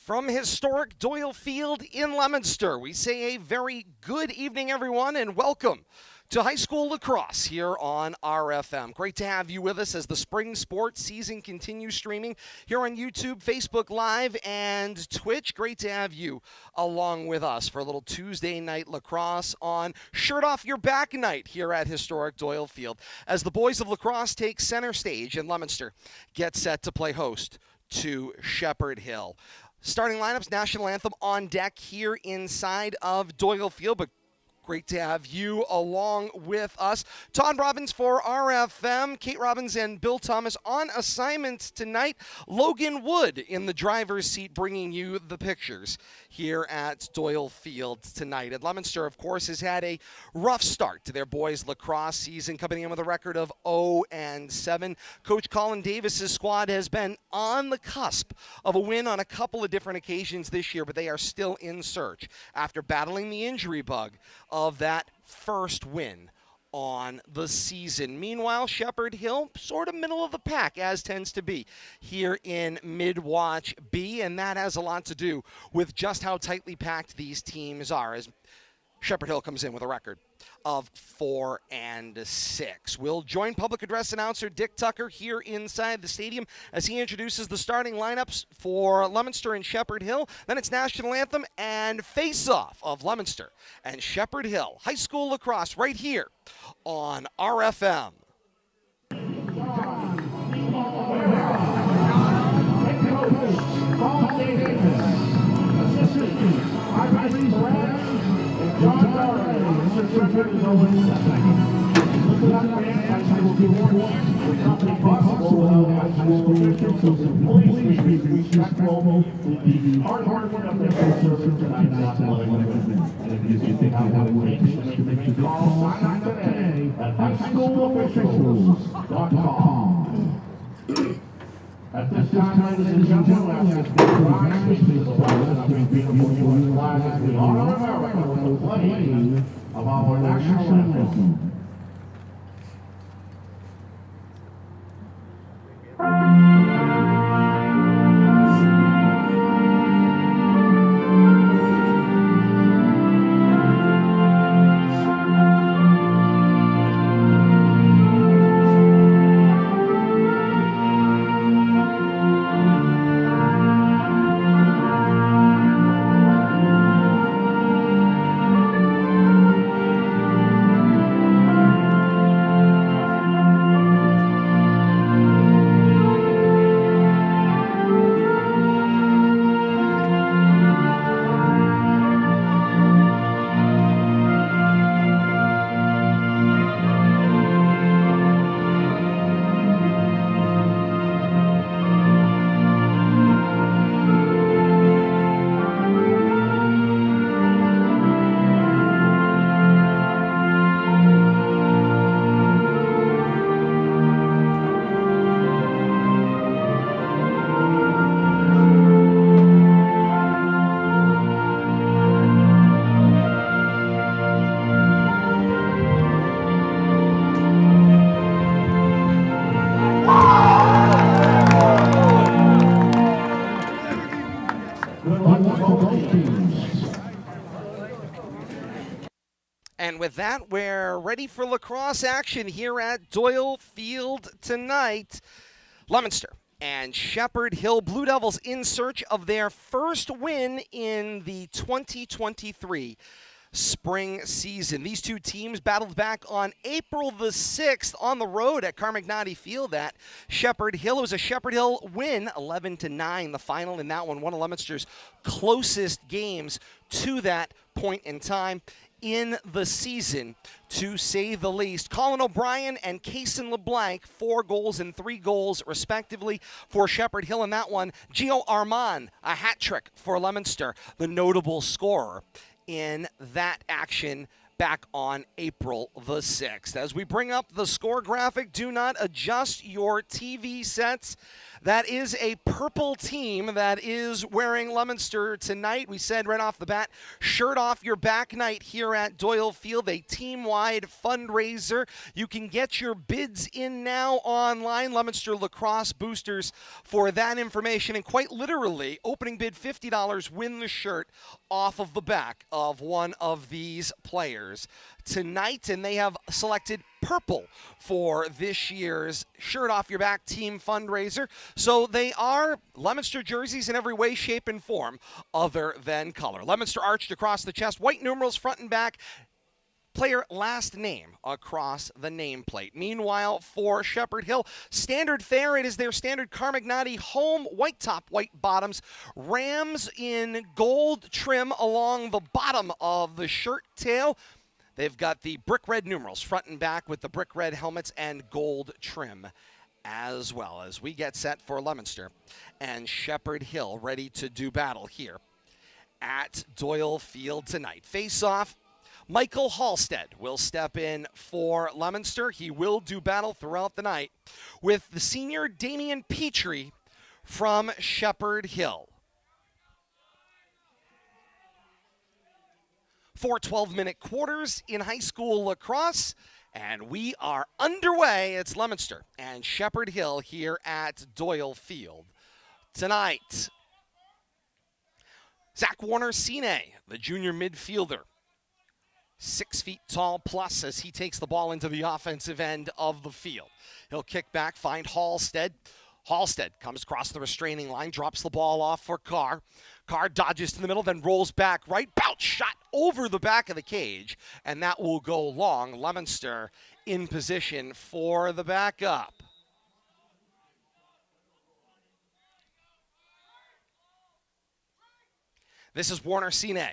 From historic Doyle Field in Leominster, we say a very good evening, everyone, and welcome to high school lacrosse here on RFM. Great to have you with us as the spring sports season continues streaming here on YouTube, Facebook Live, and Twitch. Great to have you along with us for a little Tuesday night lacrosse on Shirt Off Your Back night here at historic Doyle Field as the boys of lacrosse take center stage and Leominster get set to play host to Shepherd Hill. Starting lineups, national anthem on deck here inside of Doyle Field, but great to have you along with us. Todd Robbins for RFM, Kate Robbins and Bill Thomas on assignment tonight. Logan Wood in the driver's seat bringing you the pictures here at Doyle Field tonight. And Leominster, of course, has had a rough start to their boys lacrosse season, coming in with a record of 0-7. Coach Colin Davis's squad has been on the cusp of a win on a couple of different occasions this year, but they are still in search after battling the injury bug of that first win on the season. Meanwhile, Shepherd Hill, sort of middle of the pack, as tends to be here in Mid-Watch B, and that has a lot to do with just how tightly packed these teams are, as Shepherd Hill comes in with a record of 4-6. We'll join public address announcer Dick Tucker here inside the stadium as he introduces the starting lineups for Leominster and Shepherd Hill. Then it's national anthem and face-off of Leominster and Shepherd Hill high school lacrosse right here on RFM. At this time, ladies and gentlemen, after the rise to the president of the beautiful flag as we honor America with the playing of our national anthem. And with that, we're ready for lacrosse action here at Doyle Field tonight. Leominster and Shepherd Hill Blue Devils in search of their first win in the 2023 spring season. These two teams battled back on April the 6th on the road at Carmagnati Field at Shepherd Hill. It was a Shepherd Hill win, 11-9, the final in that one of Leominster's closest games to that point in time in the season, to say the least. Colin O'Brien and Kaysen LeBlanc, 4 goals and 3 goals, respectively, for Shepherd Hill in that one. Gio Armand, a hat trick for Leominster, the notable scorer in that action back on April the 6th. As we bring up the score graphic, do not adjust your TV sets That is a purple team that is wearing Leominster tonight. We said right off the bat, shirt off your back night here at Doyle Field, a team-wide fundraiser. You can get your bids in now online, Leominster Lacrosse Boosters, for that information. And quite literally, opening bid $50, win the shirt off of the back of one of these players tonight, and they have selected purple for this year's Shirt Off Your Back team fundraiser. So they are Leominster jerseys in every way, shape, and form other than color. Leominster arched across the chest, white numerals front and back, player last name across the nameplate. Meanwhile, for Shepherd Hill, standard fare, it is their standard Carmignati home, white top, white bottoms, Rams in gold trim along the bottom of the shirt tail. They've got the brick red numerals front and back with the brick red helmets and gold trim as well, as we get set for Leominster and Shepherd Hill ready to do battle here at Doyle Field tonight. Face-off, Michael Halstead will step in for Leominster. He will do battle throughout the night with the senior Damian Petrie from Shepherd Hill. For 12-minute quarters in high school lacrosse, and we are underway. It's Leominster and Shepherd Hill here at Doyle Field tonight. Zach Warner-Sine, the junior midfielder, 6 feet tall plus as he takes the ball into the offensive end of the field. He'll kick back, find Halstead. Halstead comes across the restraining line, drops the ball off for Carr. Carr dodges to the middle, then rolls back right. Bounce shot over the back of the cage, and that will go long. Leominster in position for the backup. This is Warner-Sine.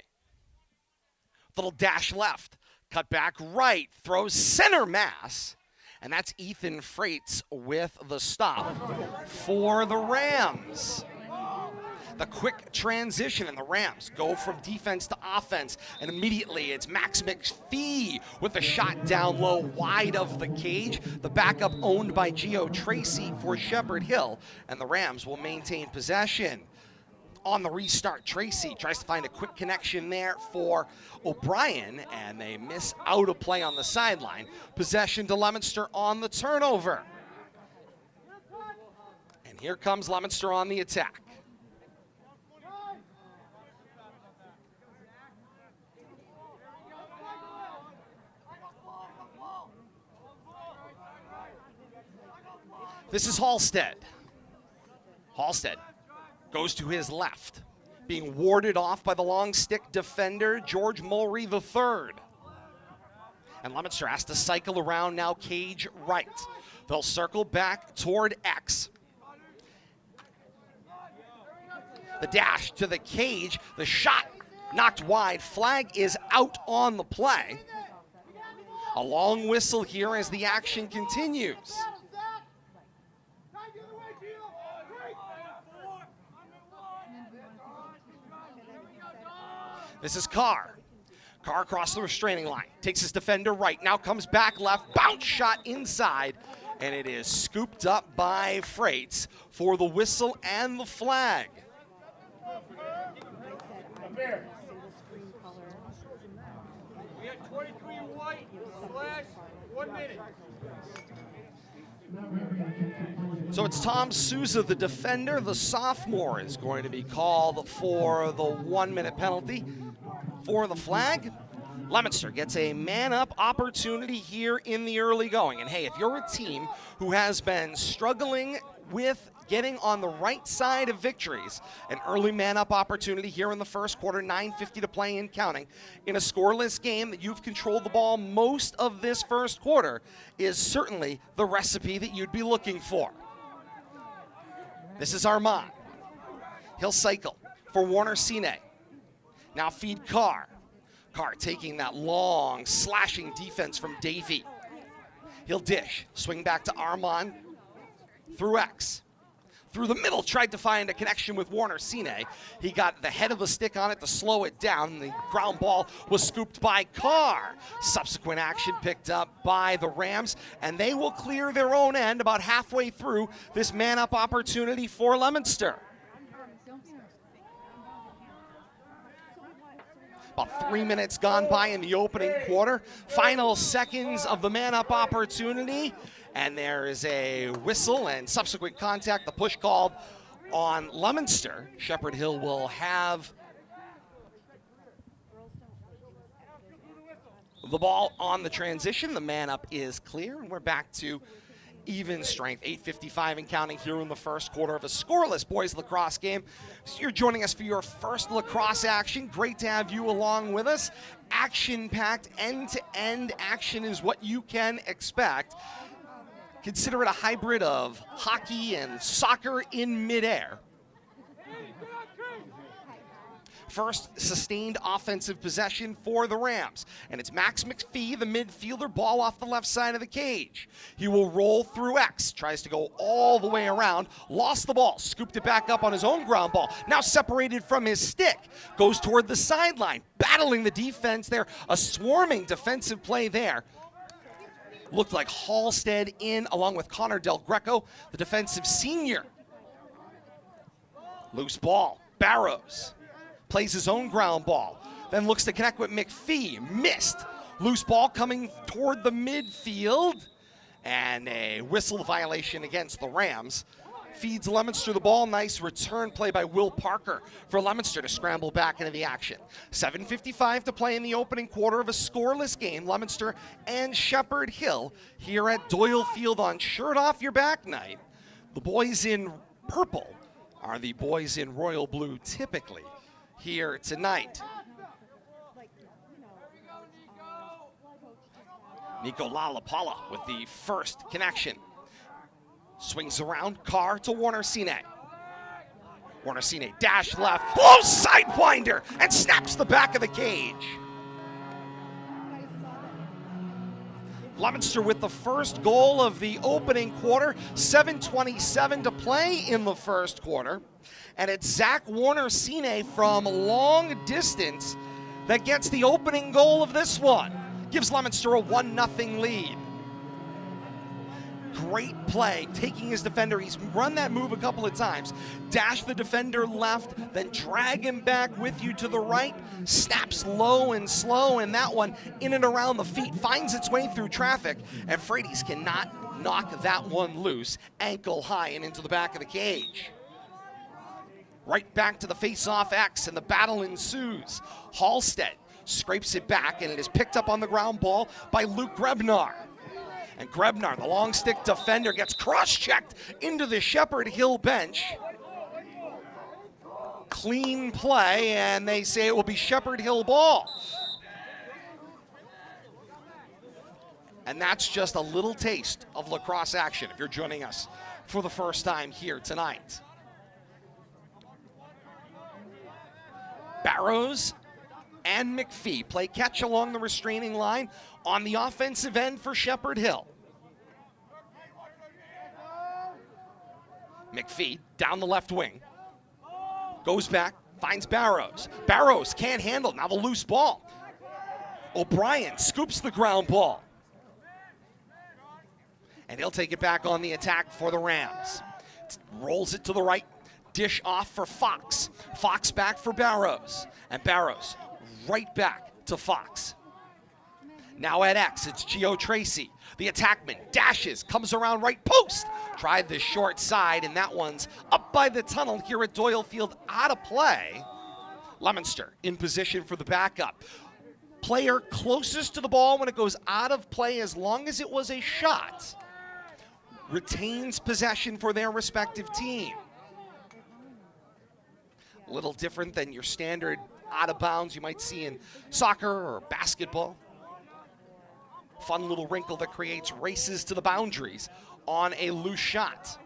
Little dash left, cut back right, throws center mass. And that's Ethan Freitz with the stop for the Rams. The quick transition, and the Rams go from defense to offense. And immediately it's Max McPhee with a shot down low wide of the cage. The backup owned by Gio Tracy for Shepherd Hill. And the Rams will maintain possession. On the restart, Tracy tries to find a quick connection there for O'Brien, and they miss out a play on the sideline. Possession to Leominster on the turnover. And here comes Leominster on the attack. This is Halstead. Halstead goes to his left, being warded off by the long stick defender, George Mulry III. And Leominster has to cycle around now, cage right. They'll circle back toward X. The dash to the cage, the shot knocked wide. Flag is out on the play. A long whistle here as the action continues. This is Carr. Carr across the restraining line. Takes his defender right. Now comes back left. Bounce shot inside. And it is scooped up by Freitz for the whistle and the flag. We had 23 white / 1 minute. So it's Tom Souza, the defender. The sophomore is going to be called for the 1-minute penalty. For the flag, Leominster gets a man-up opportunity here in the early going. And hey, if you're a team who has been struggling with getting on the right side of victories, an early man-up opportunity here in the first quarter, 9:50 to play and counting, in a scoreless game that you've controlled the ball most of this first quarter, is certainly the recipe that you'd be looking for. This is Armand. He'll cycle for Warner-Sine. Now feed Carr. Carr taking that long, slashing defense from Davey. He'll dish, swing back to Armand through X. through the middle, tried to find a connection with Warner Sine. He got the head of the stick on it to slow it down. The ground ball was scooped by Carr. Subsequent action picked up by the Rams, and they will clear their own end about halfway through this man-up opportunity for Leominster. About 3 minutes gone by in the opening quarter. Final seconds of the man-up opportunity. And there is a whistle and subsequent contact, the push called on Leominster. Shepherd Hill will have the ball on the transition. The man-up is clear, and we're back to even strength. 8:55 and counting here in the first quarter of a scoreless boys lacrosse game. So you're joining us for your first lacrosse action. Great to have you along with us. Action-packed, end-to-end action is what you can expect. Consider it a hybrid of hockey and soccer in midair. First sustained offensive possession for the Rams. And it's Max McPhee, the midfielder, ball off the left side of the cage. He will roll through X, tries to go all the way around, lost the ball, scooped it back up on his own ground ball, now separated from his stick, goes toward the sideline, battling the defense there, a swarming defensive play there. Looked like Halstead in along with Connor Del Greco, the defensive senior. Loose ball, Barrows. Plays his own ground ball, then looks to connect with McPhee, missed. Loose ball coming toward the midfield, and a whistle violation against the Rams. Feeds Leominster the ball, nice return play by Will Parker for Leominster to scramble back into the action. 7:55 to play in the opening quarter of a scoreless game, Leominster and Shepherd Hill here at Doyle Field on Shirt Off Your Back night. The boys in purple are the boys in royal blue typically here tonight. Nico Lalapala with the first connection. Swings around, Carr to Warner Sine. Warner Sine dash left, blows sidewinder, and snaps the back of the cage. Leominster with the first goal of the opening quarter, 7:27 to play in the first quarter. And it's Zach Warner Sine from long distance that gets the opening goal of this one. Gives Leominster a 1-0 lead. Great play, taking his defender. He's run that move a couple of times. Dash the defender left, then drag him back with you to the right. Snaps low and slow, and that one in and around the feet finds its way through traffic. And Frades cannot knock that one loose, ankle high and into the back of the cage. Right back to the face-off X, and the battle ensues. Halstead scrapes it back, and it is picked up on the ground ball by Luke Grebnar. And Grebnar, the long stick defender, gets cross-checked into the Shepherd Hill bench. Clean play, and they say it will be Shepherd Hill ball. And that's just a little taste of lacrosse action if you're joining us for the first time here tonight. Barrows and McPhee play catch along the restraining line on the offensive end for Shepherd Hill. McPhee down the left wing. Goes back, finds Barrows. Barrows can't handle, now the loose ball. O'Brien scoops the ground ball. And he'll take it back on the attack for the Rams. Rolls it to the right. Dish off for Fox. Fox back for Barrows. And Barrows right back to Fox. Now at X, it's Gio Tracy. The attackman dashes, comes around right post. Tried the short side, and that one's up by the tunnel here at Doyle Field, out of play. Leominster in position for the backup. Player closest to the ball when it goes out of play, as long as it was a shot, retains possession for their respective team. A little different than your standard out of bounds you might see in soccer or basketball. Fun little wrinkle that creates races to the boundaries on a loose shot.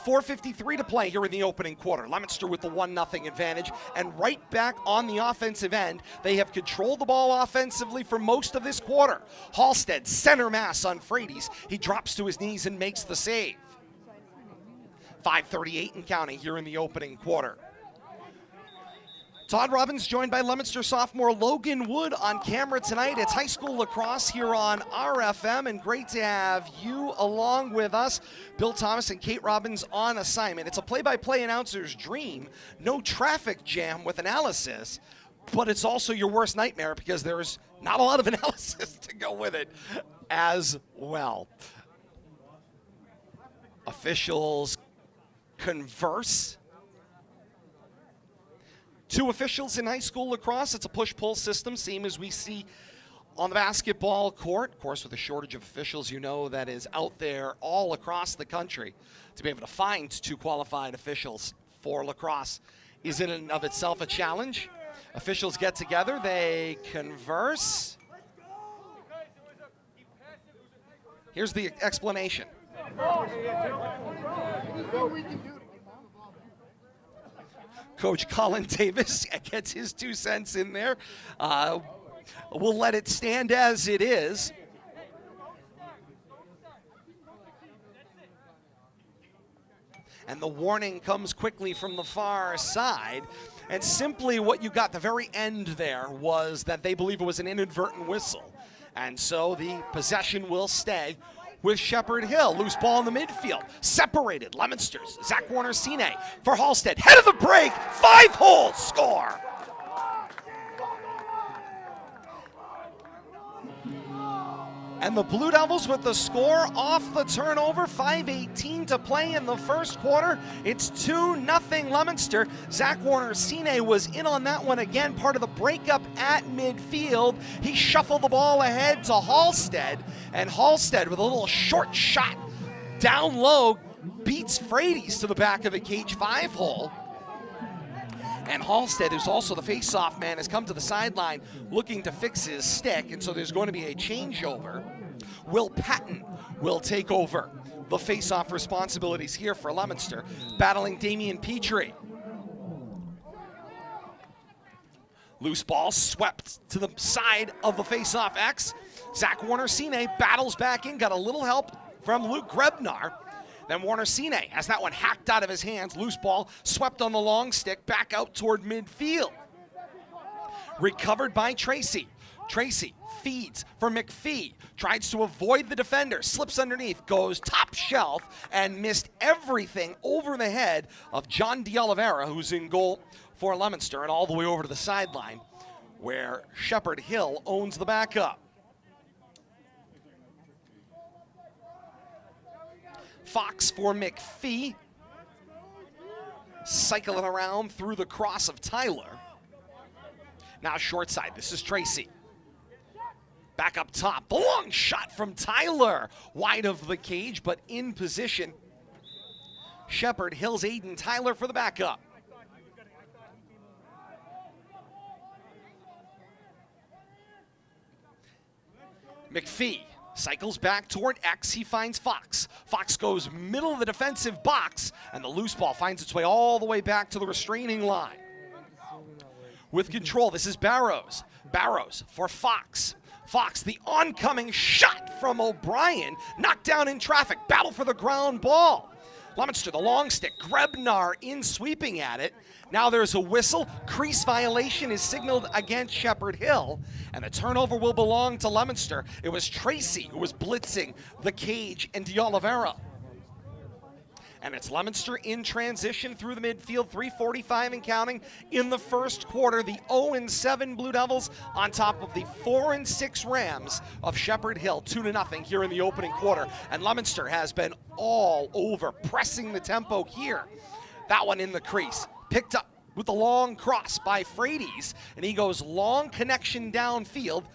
4:53 to play here in the opening quarter. Leominster with the 1-0 advantage, and right back on the offensive end. They have controlled the ball offensively for most of this quarter. Halstead, center mass on Frades. He drops to his knees and makes the save. 5:38 and counting here in the opening quarter. Todd Robbins joined by Leominster sophomore Logan Wood on camera tonight. It's high school lacrosse here on RFM, and great to have you along with us. Bill Thomas and Kate Robbins on assignment. It's a play-by-play announcer's dream. No traffic jam with analysis, but it's also your worst nightmare because there's not a lot of analysis to go with it as well. Officials converse. Two officials in high school lacrosse. It's a push-pull system, same as we see on the basketball court. Of course, with a shortage of officials, you know, that is out there all across the country. To be able to find two qualified officials for lacrosse is in and of itself a challenge. Officials get together, they converse. Here's the explanation. Coach Colin Davis gets his 2 cents in there. We'll let it stand as it is. And the warning comes quickly from the far side. And simply what you got the very end there was that they believe it was an inadvertent whistle. And so the possession will stay with Shepherd Hill. Loose ball in the midfield. Separated. Leominster's Zach Warner-Sine for Halstead. Head of the break. 5-hole score. And the Blue Devils with the score off the turnover. 5:18 to play in the first quarter. It's 2-0 Leominster. Zach Warner-Sine was in on that one again, part of the breakup at midfield. He shuffled the ball ahead to Halstead, and Halstead with a little short shot down low beats Frady's to the back of the cage 5-hole. And Halstead, who's also the face-off man, has come to the sideline looking to fix his stick, and so there's going to be a changeover. Will Patton will take over the face-off responsibilities here for Leominster, battling Damian Petrie. Loose ball swept to the side of the face-off X. Zach Warner-Sine battles back in, got a little help from Luke Grebnar. Then Warner-Sine has that one hacked out of his hands. Loose ball swept on the long stick back out toward midfield. Recovered by Tracy. Tracy feeds for McPhee. Tries to avoid the defender. Slips underneath. Goes top shelf and missed everything over the head of John D'Oliveira, who's in goal for Leominster, and all the way over to the sideline where Shepherd Hill owns the backup. Fox for McPhee. Cycling around through the cross of Tyler. Now short side, this is Tracy. Back up top, the long shot from Tyler. Wide of the cage, but in position. Shepherd Hill's Aiden Tyler for the backup. McPhee cycles back toward X. He finds Fox. Fox goes middle of the defensive box, and the loose ball finds its way all the way back to the restraining line. With control, this is Barrows. Barrows for Fox. Fox, the oncoming shot from O'Brien, knocked down in traffic. Battle for the ground ball. Leominster, the long stick. Grebnar in sweeping at it. Now there's a whistle. Crease violation is signaled against Shepherd Hill, and the turnover will belong to Leominster. It was Tracy who was blitzing the cage and D'Oliveira. And it's Leominster in transition through the midfield, 3:45 and counting in the first quarter. The 0-7 Blue Devils on top of the 4-6 Rams of Shepherd Hill, 2-0 here in the opening quarter. And Leominster has been all over, pressing the tempo here. That one in the crease, picked up with the long cross by Frady's, and he goes long connection downfield.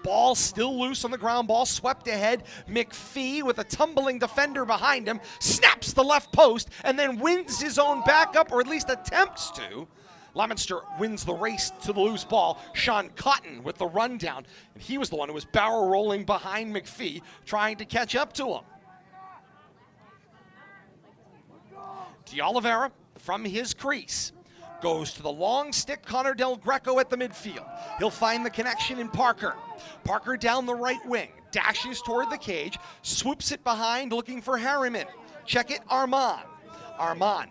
Ball still loose on the ground, ball swept ahead. McPhee with a tumbling defender behind him, snaps the left post, and then wins his own backup, or at least attempts to. Leominster wins the race to the loose ball. Sean Cotton with the rundown, and he was the one who was barrel rolling behind McPhee, trying to catch up to him. D'Oliveira from his crease goes to the long stick, Connor Del Greco at the midfield. He'll find the connection in Parker. Parker down the right wing, dashes toward the cage, swoops it behind, looking for Harriman. Check it, Armand. Armand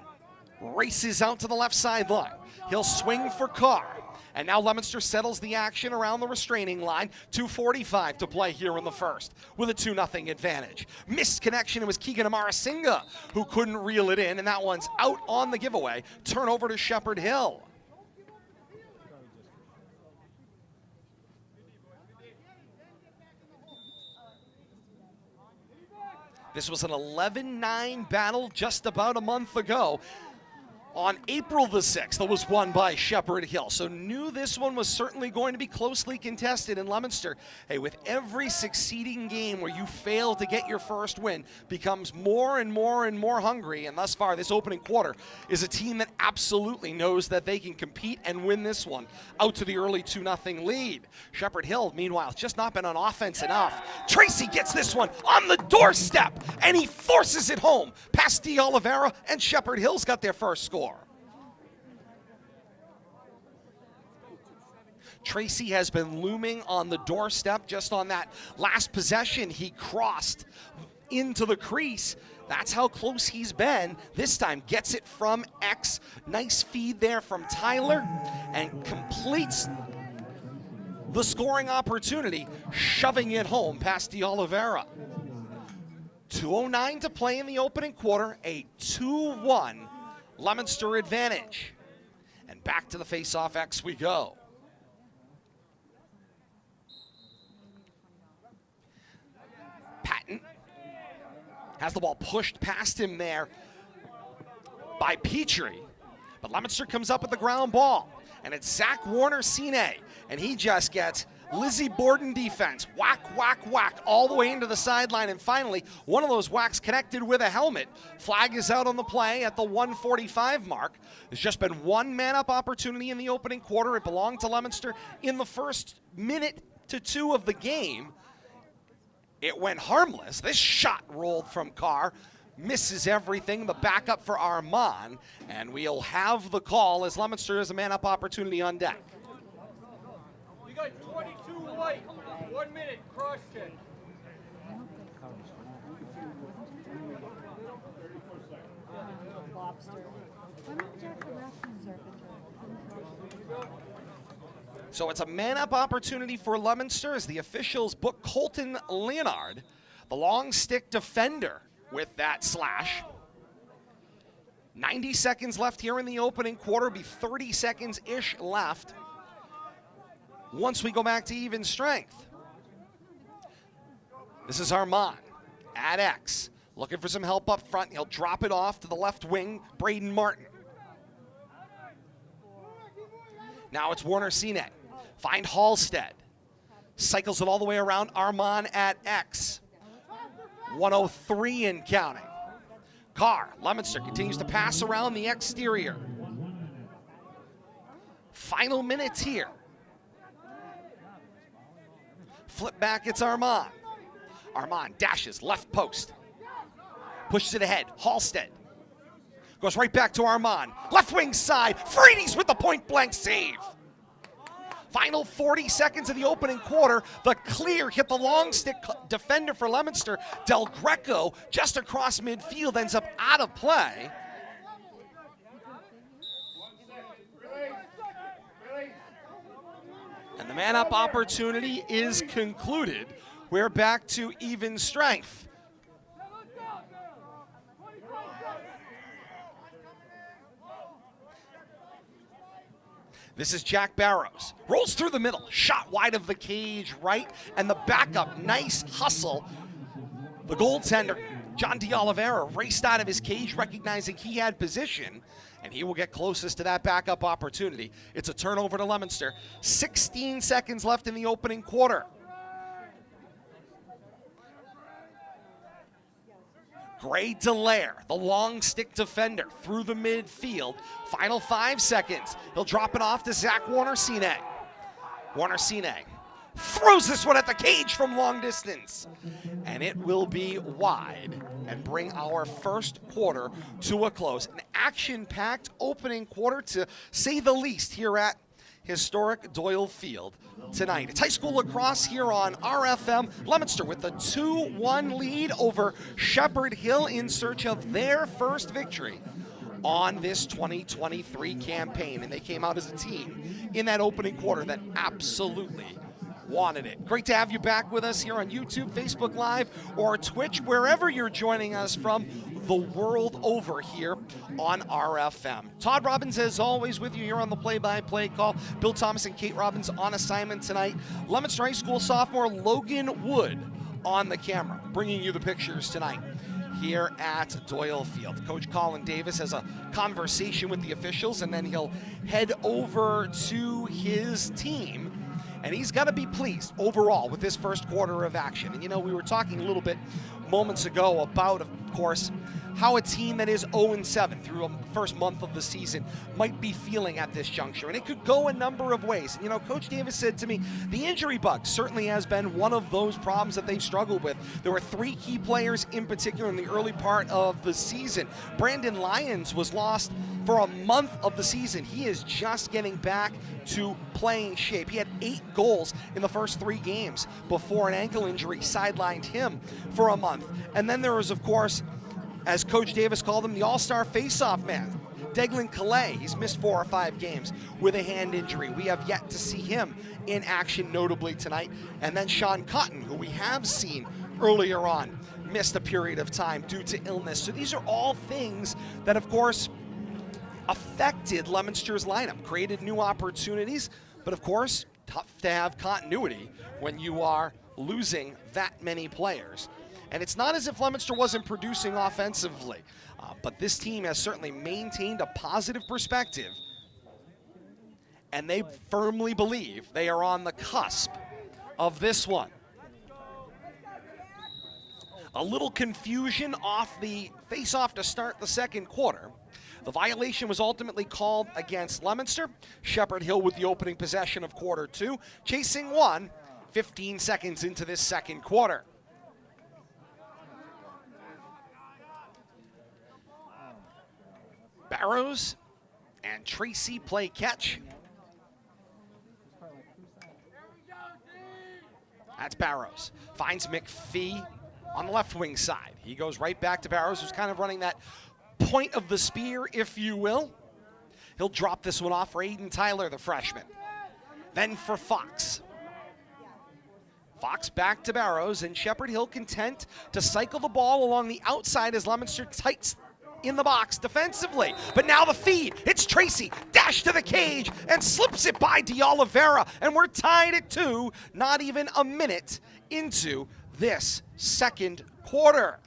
races out to the left sideline. He'll swing for Carr. And now Leominster settles the action around the restraining line. 2:45 to play here in the first with a 2-0 advantage. Missed connection. It was Keegan Amarasinga who couldn't reel it in, and that one's out on the giveaway. Turnover to Shepherd Hill. This was an 11-9 battle just about a month ago. On April the 6th, it was won by Shepherd Hill. So knew this one was certainly going to be closely contested in Leominster. Hey, with every succeeding game where you fail to get your first win, becomes more and more and more hungry. And thus far, this opening quarter is a team that absolutely knows that they can compete and win this one out to the early 2-0 lead. Shepherd Hill, meanwhile, just not been on offense enough. Tracy gets this one on the doorstep, and he forces it home past D'Oliveira, and Shepherd Hill's got their first score. Tracy has been looming on the doorstep just on that last possession. He crossed into the crease. That's how close he's been. This time gets it from X. Nice feed there from Tyler and completes the scoring opportunity, shoving it home past D'Oliveira. 2:09 to play in the opening quarter, a 2-1 Leominster advantage. And back to the face-off X we go. Patton has the ball pushed past him there by Petrie, but Leominster comes up with the ground ball, and it's Zach Warner-Sine, and he just gets Lizzie Borden defense. Whack, whack, whack, all the way into the sideline, and finally, one of those whacks connected with a helmet. Flag is out on the play at the 1:45 mark. There's just been one man-up opportunity in the opening quarter. It belonged to Leominster in the first minute to two of the game. It went harmless. This shot rolled from Carr, misses everything. The backup for Armand, and we'll have the call as Leominster has a man-up opportunity on deck. We got 22 white, 1 minute, cross check. So it's a man-up opportunity for Leominster as the officials book Colton Leonard, the long stick defender, with that slash. 90 seconds left here in the opening quarter, be 30 seconds-ish left once we go back to even strength. This is Armand at X, looking for some help up front. He'll drop it off to the left wing, Braden Martin. Now it's Warner-Sine. Find Halstead. Cycles it all the way around. Armand at X. 1:03 and counting. Carr, Leominster continues to pass around the exterior. Final minutes here. Flip back, it's Armand. Armand dashes left post. Pushes it ahead. Halstead. Goes right back to Armand. Left wing side. Freedies with the point blank save. Final 40 seconds of the opening quarter. The clear hit the long stick defender for Leominster. Del Greco just across midfield ends up out of play. And the man-up opportunity is concluded. We're back to even strength. This is Jack Barrows. Rolls through the middle, shot wide of the cage right, and the backup, nice hustle. The goaltender, John D'Oliveira, raced out of his cage, recognizing he had position, and he will get closest to that backup opportunity. It's a turnover to Leominster. 16 seconds left in the opening quarter. Gray Delaire, the long stick defender, through the midfield. Final 5 seconds. He'll drop it off to Zach Warner-Sine. Warner-Sine throws this one at the cage from long distance. And it will be wide and bring our first quarter to a close. An action-packed opening quarter, to say the least, here at historic Doyle Field tonight. It's high school lacrosse here on RFM. Leominster with a 2-1 lead over Shepherd Hill in search of their first victory on this 2023 campaign. And they came out as a team in that opening quarter that absolutely wanted it. Great to have you back with us here on YouTube, Facebook Live, or Twitch, wherever you're joining us from the world over here on RFM. Todd Robbins, as always, with you here on the play-by-play call. Bill Thomas and Kate Robbins on assignment tonight. Leominster High School sophomore Logan Wood on the camera, bringing you the pictures tonight here at Doyle Field. Coach Colin Davis has a conversation with the officials, and then he'll head over to his team. And he's got to be pleased overall with this first quarter of action. And, you know, we were talking a little bit moments ago about, of course, how a team that is 0-7 through a first month of the season might be feeling at this juncture. And it could go a number of ways. You know, Coach Davis said to me, the injury bug certainly has been one of those problems that they've struggled with. There were 3 key players in particular in the early part of the season. Brandon Lyons was lost for a month of the season. He is just getting back to playing shape. He had 8 goals in the first 3 games before an ankle injury sidelined him for a month. And then there was, of course, as Coach Davis called him, the all-star face-off man, Declan Calais. He's missed 4 or 5 games with a hand injury. We have yet to see him in action, notably tonight. And then Sean Cotton, who we have seen earlier on, missed a period of time due to illness. So these are all things that, of course, affected Leominster's lineup, created new opportunities, but of course, tough to have continuity when you are losing that many players. And it's not as if Leominster wasn't producing offensively, but this team has certainly maintained a positive perspective, and they firmly believe they are on the cusp of this one. A little confusion off the face-off to start the second quarter. The violation was ultimately called against Leominster. Shepherd Hill with the opening possession of quarter 2, chasing 1, 15 seconds into this second quarter. Barrows and Tracy play catch. That's Barrows. Finds McPhee on the left wing side. He goes right back to Barrows, who's kind of running that point of the spear, if you will. He'll drop this one off for Aiden Tyler, the freshman. Then for Fox. Fox back to Barrows, and Shepherd Hill content to cycle the ball along the outside as Leominster tights in the box defensively. But now the feed. It's Tracy. Dash to the cage and slips it by D'Oliveira. And we're tied at 2, not even a minute into this second quarter.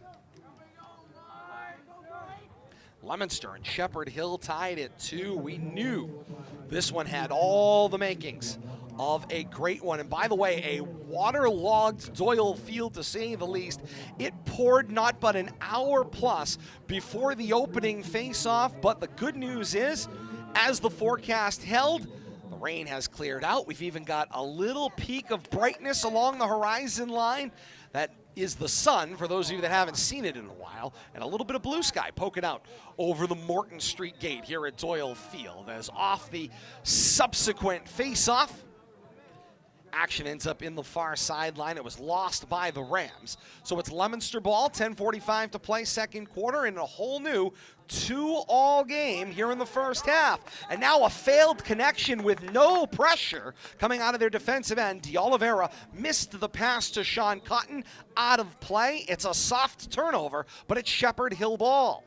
Leominster and Shepherd Hill tied at 2. We knew this one had all the makings of a great one. And by the way, a waterlogged Doyle Field, to say the least. It poured not but an hour plus before the opening face-off. But the good news is, as the forecast held, the rain has cleared out. We've even got a little peak of brightness along the horizon line. That is the sun, for those of you that haven't seen it in a while, and a little bit of blue sky poking out over the Morton Street gate here at Doyle Field. As off the subsequent face-off, action ends up in the far sideline. It was lost by the Rams. So it's Leominster ball, 10:45 to play second quarter, in a whole new 2-all game here in the first half. And now a failed connection with no pressure coming out of their defensive end. D'Oliveira missed the pass to Sean Cotton, out of play. It's a soft turnover, but it's Shepherd Hill ball.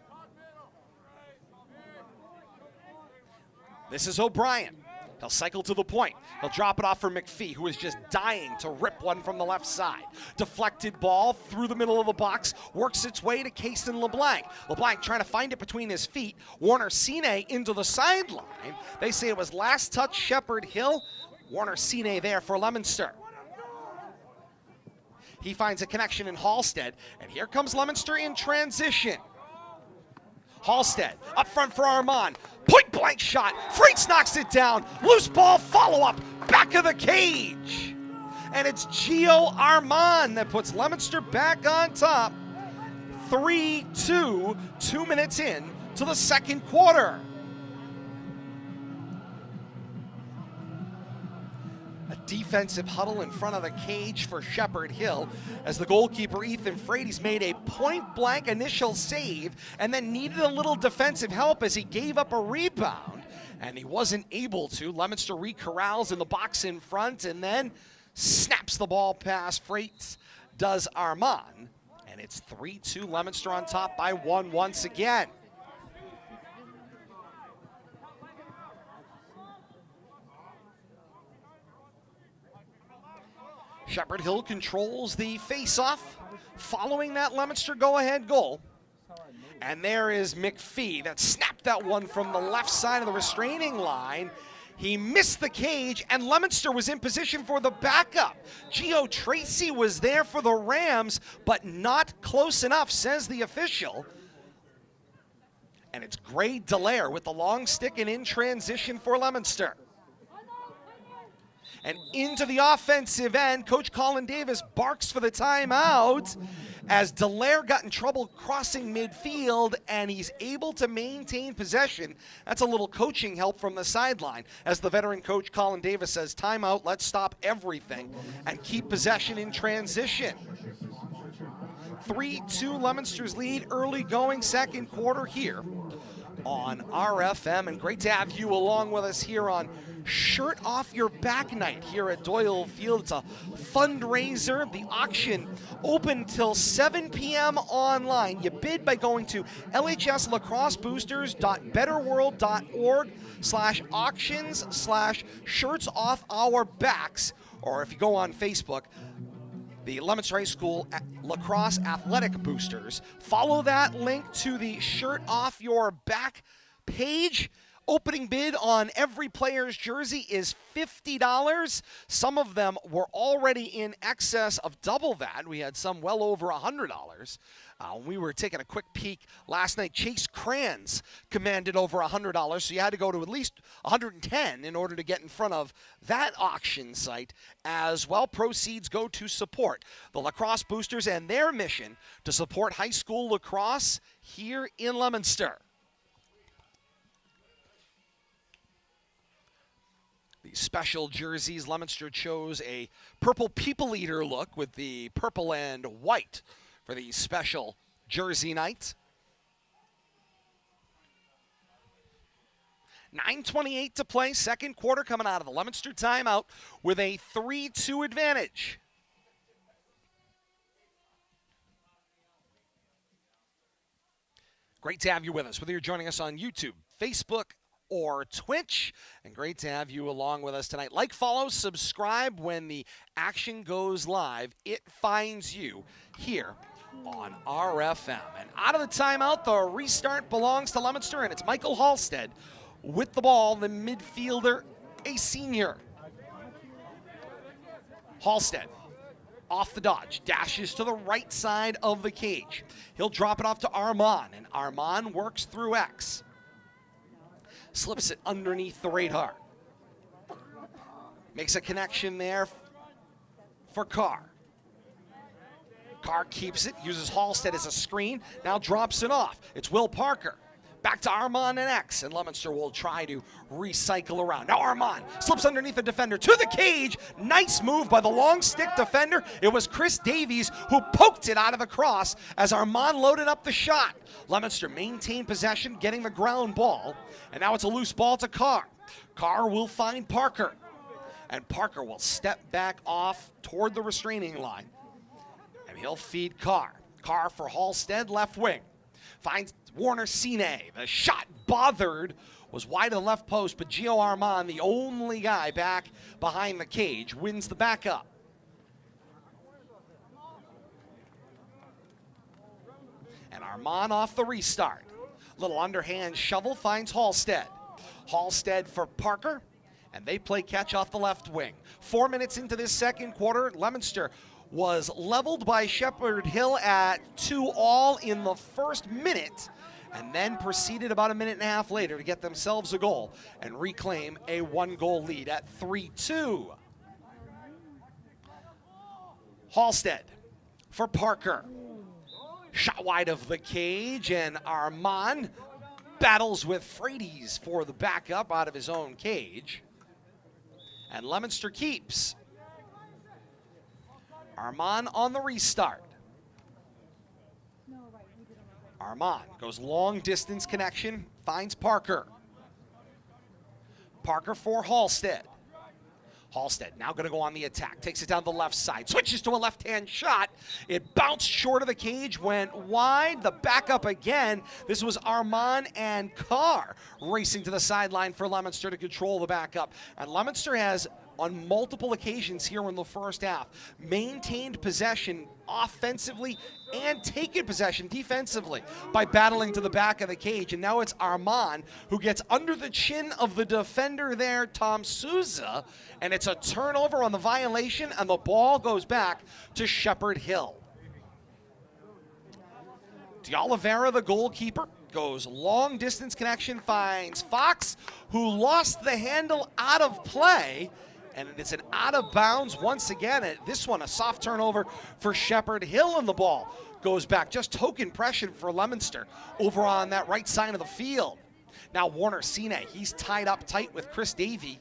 This is O'Brien. He'll cycle to the point. He'll drop it off for McPhee, who is just dying to rip one from the left side. Deflected ball through the middle of the box, works its way to Kason LeBlanc. LeBlanc trying to find it between his feet. Warner Sine into the sideline. They say it was last touch Shepherd Hill. Warner Sine there for Leominster. He finds a connection in Halstead, and here comes Leominster in transition. Halstead up front for Armand. Point blank shot. Freitz knocks it down. Loose ball follow up. Back of the cage. And it's Gio Armand that puts Leominster back on top. 3-2, 2 minutes in to the second quarter. A defensive huddle in front of the cage for Shepherd Hill as the goalkeeper Ethan Frady's made a point-blank initial save and then needed a little defensive help as he gave up a rebound, and he wasn't able to. Leominster re-corrals in the box in front and then snaps the ball past Freights, does Armand, and it's 3-2 Leominster on top by 1 once again. Shepherd Hill controls the face-off following that Leominster go-ahead goal. And there is McPhee that snapped that one from the left side of the restraining line. He missed the cage, and Leominster was in position for the backup. Gio Tracy was there for the Rams, but not close enough, says the official. And it's Gray Dallaire with the long stick and in transition for Leominster. And into the offensive end, Coach Colin Davis barks for the timeout as Dallaire got in trouble crossing midfield, and he's able to maintain possession. That's a little coaching help from the sideline as the veteran coach Colin Davis says, timeout, let's stop everything and keep possession in transition. 3-2 Leominster's lead, early going second quarter here on RFM, and great to have you along with us here on Shirt Off Your Back Night here at Doyle Field. It's a fundraiser. The auction open till 7 p.m. online. You bid by going to lhslacrosseboosters.betterworld.org/auctions/shirts off our backs, or if you go on Facebook, the Leominster High School Lacrosse Athletic Boosters. Follow that link to the Shirt Off Your Back page. Opening bid on every player's jersey is $50. Some of them were already in excess of double that. We had some well over $100. We were taking a quick peek last night. Chase Kranz commanded over $100, so you had to go to at least $110 in order to get in front of that auction site as well. Proceeds go to support the Lacrosse Boosters and their mission to support high school lacrosse here in Leominster. The special jerseys, Leominster chose a purple people eater look with the purple and white for the special jersey night. 9:28 to play, second quarter coming out of the Leominster timeout with a 3-2 advantage. Great to have you with us, whether you're joining us on YouTube, Facebook, or Twitch, and great to have you along with us tonight. Like, follow, subscribe. When the action goes live, it finds you here on RFM. And out of the timeout, the restart belongs to Leominster, and it's Michael Halstead with the ball, the midfielder, a senior. Halstead off the dodge, dashes to the right side of the cage. He'll drop it off to Armand, and Armand works through X. Slips it underneath the radar. Makes a connection there for Carr. Carr keeps it, uses Halstead as a screen, now drops it off. It's Will Parker. Back to Armand and X, and Leominster will try to recycle around. Now Armand slips underneath the defender to the cage. Nice move by the long stick defender. It was Chris Davies who poked it out of the cross as Armand loaded up the shot. Leominster maintained possession, getting the ground ball, and now it's a loose ball to Carr. Carr will find Parker, and Parker will step back off toward the restraining line, and he'll feed Carr. Carr for Halstead, left wing. Finds Warner Sine. The shot bothered, was wide of the left post, but Gio Armand, the only guy back behind the cage, wins the backup. And Armand off the restart. Little underhand shovel finds Halstead. Halstead for Parker, and they play catch off the left wing. 4 minutes into this second quarter, Leominster was leveled by Shepherd Hill at 2-all in the first minute, and then proceeded about a minute and a half later to get themselves a goal and reclaim a 1-goal lead at 3-2. Halstead for Parker. Shot wide of the cage, and Armand battles with Frady's for the backup out of his own cage. And Leominster keeps. Armand on the restart. Armand goes long distance connection, finds Parker. Parker for Halstead. Halstead now going to go on the attack, takes it down the left side, switches to a left-hand shot. It bounced short of the cage, went wide, the backup again. This was Armand and Carr racing to the sideline for Leominster to control the backup. And Leominster has, on multiple occasions here in the first half, maintained possession offensively and taken possession defensively by battling to the back of the cage. And now it's Armand who gets under the chin of the defender there, Tom Souza, and it's a turnover on the violation, and the ball goes back to Shepherd Hill. D'Oliveira, the goalkeeper, goes long distance connection, finds Fox, who lost the handle out of play. And it's an out of bounds once again. This one, a soft turnover for Shepherd Hill, and the ball goes back. Just token pressure for Leominster over on that right side of the field. Now Warner Sine, he's tied up tight with Chris Davey,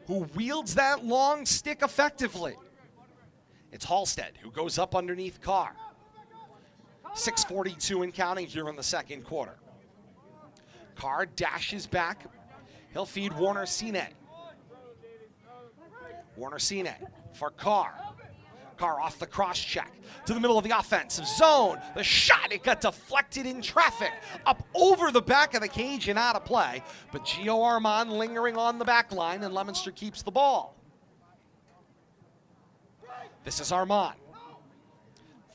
who wields that long stick effectively. It's Halstead who goes up underneath Carr. 6:42 and counting here in the second quarter. Carr dashes back. He'll feed Warner Sine. Warner Sine for Carr. Carr off the cross check to the middle of the offensive zone. The shot, it got deflected in traffic up over the back of the cage and out of play. But Gio Armand lingering on the back line, and Leominster keeps the ball. This is Armand.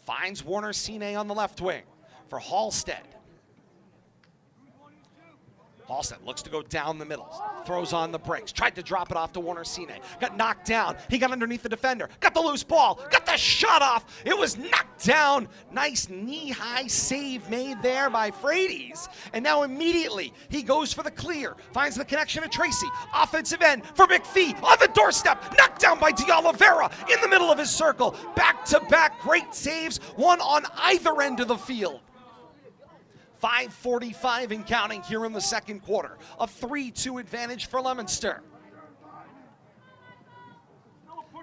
Finds Warner Sine on the left wing for Halstead. Halstead looks to go down the middle, throws on the brakes, tried to drop it off to Warner Sine, got knocked down, he got underneath the defender, got the loose ball, got the shot off, it was knocked down. Nice knee-high save made there by Frades, and now immediately he goes for the clear, finds the connection to Tracy, offensive end for McPhee, on the doorstep, knocked down by D'Oliveira, in the middle of his circle, back-to-back great saves, one on either end of the field. 5:45 and counting here in the second quarter. A 3-2 advantage for Leominster.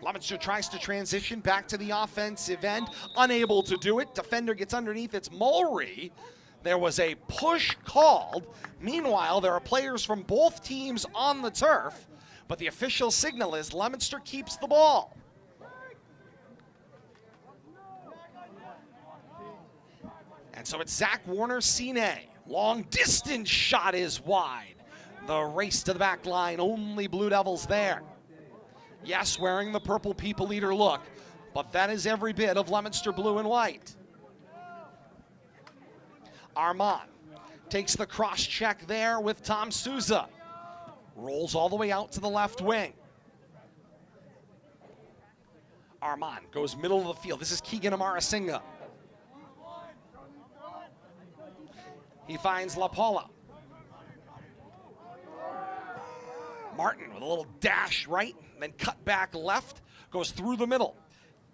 Leominster tries to transition back to the offensive end, unable to do it. Defender gets underneath, it's Mulry. There was a push called. Meanwhile, there are players from both teams on the turf, but the official signal is Leominster keeps the ball. And so it's Zach Warner Sine. Long distance shot is wide. The race to the back line, only Blue Devils there. Yes, wearing the purple people eater look, but that is every bit of Leominster blue and white. Armand takes the cross check there with Tom Souza. Rolls all the way out to the left wing. Armand goes middle of the field. This is Keegan Amarasinga. He finds La Paula. Martin with a little dash right, then cut back left, goes through the middle.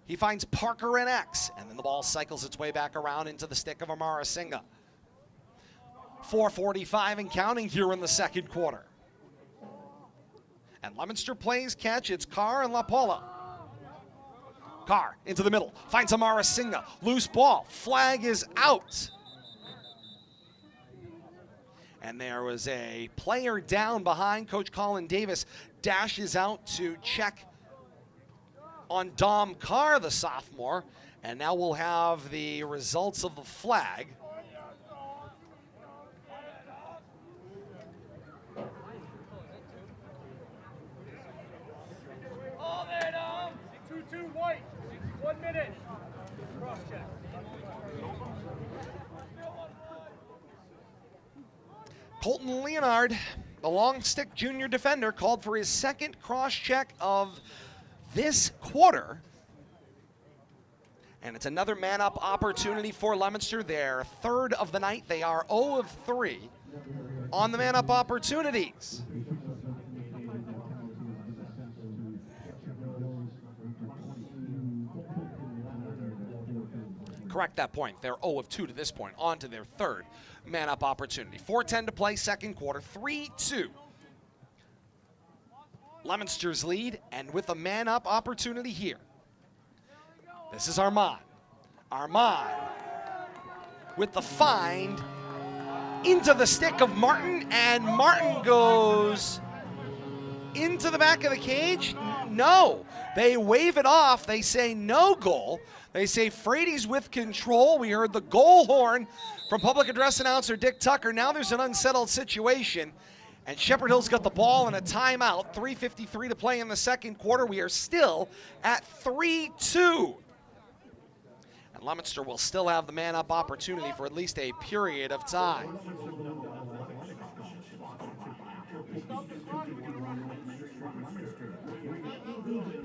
He finds Parker and X, and then the ball cycles its way back around into the stick of Amarasinga. 4:45 and counting here in the second quarter. And Leominster plays catch. It's Carr and La Paula. Carr into the middle, finds Amarasinga. Loose ball, flag is out. And there was a player down behind. Coach Colin Davis dashes out to check on Dom Carr, the sophomore. And now we'll have the results of the flag. Oh, there, Dom. 2-2 white. 1 minute. Cross check. Colton Leonard, the long stick junior defender, called for his second cross check of this quarter. And it's another man-up opportunity for Leominster. Their third of the night. They are 0 of 3 on the man-up opportunities. Correct that point. They're 0 of 2 to this point, on to their third man-up opportunity. 4:10 to play, second quarter, 3-2. Leominster's lead, and with a man-up opportunity here. This is Armand. Armand with the find into the stick of Martin, and Martin goes into the back of the cage. No, they wave it off. They say no goal. They say Frady's with control. We heard the goal horn from public address announcer Dick Tucker. Now there's an unsettled situation, and Shepherd Hill's got the ball and a timeout. 3:53 to play in the second quarter. We are still at 3-2. And Leominster will still have the man-up opportunity for at least a period of time.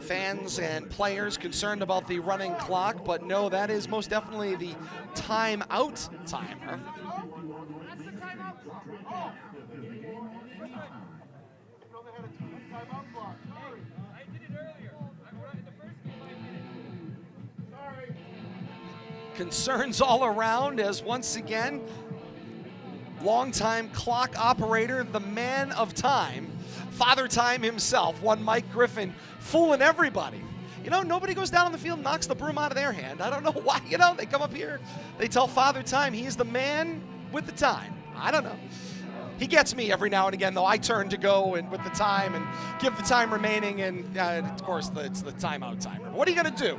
Fans and players concerned about the running clock, but no, that is most definitely the timeout timer. Concerns all around as once again, longtime clock operator, the man of time, Father Time himself, one Mike Griffin, fooling everybody. You know, nobody goes down on the field and knocks the broom out of their hand. I don't know why, you know, they come up here, they tell Father Time he is the man with the time. I don't know. He gets me every now and again, though. I turn to go and with the time and give the time remaining, and of course, it's the timeout timer. What are you going to do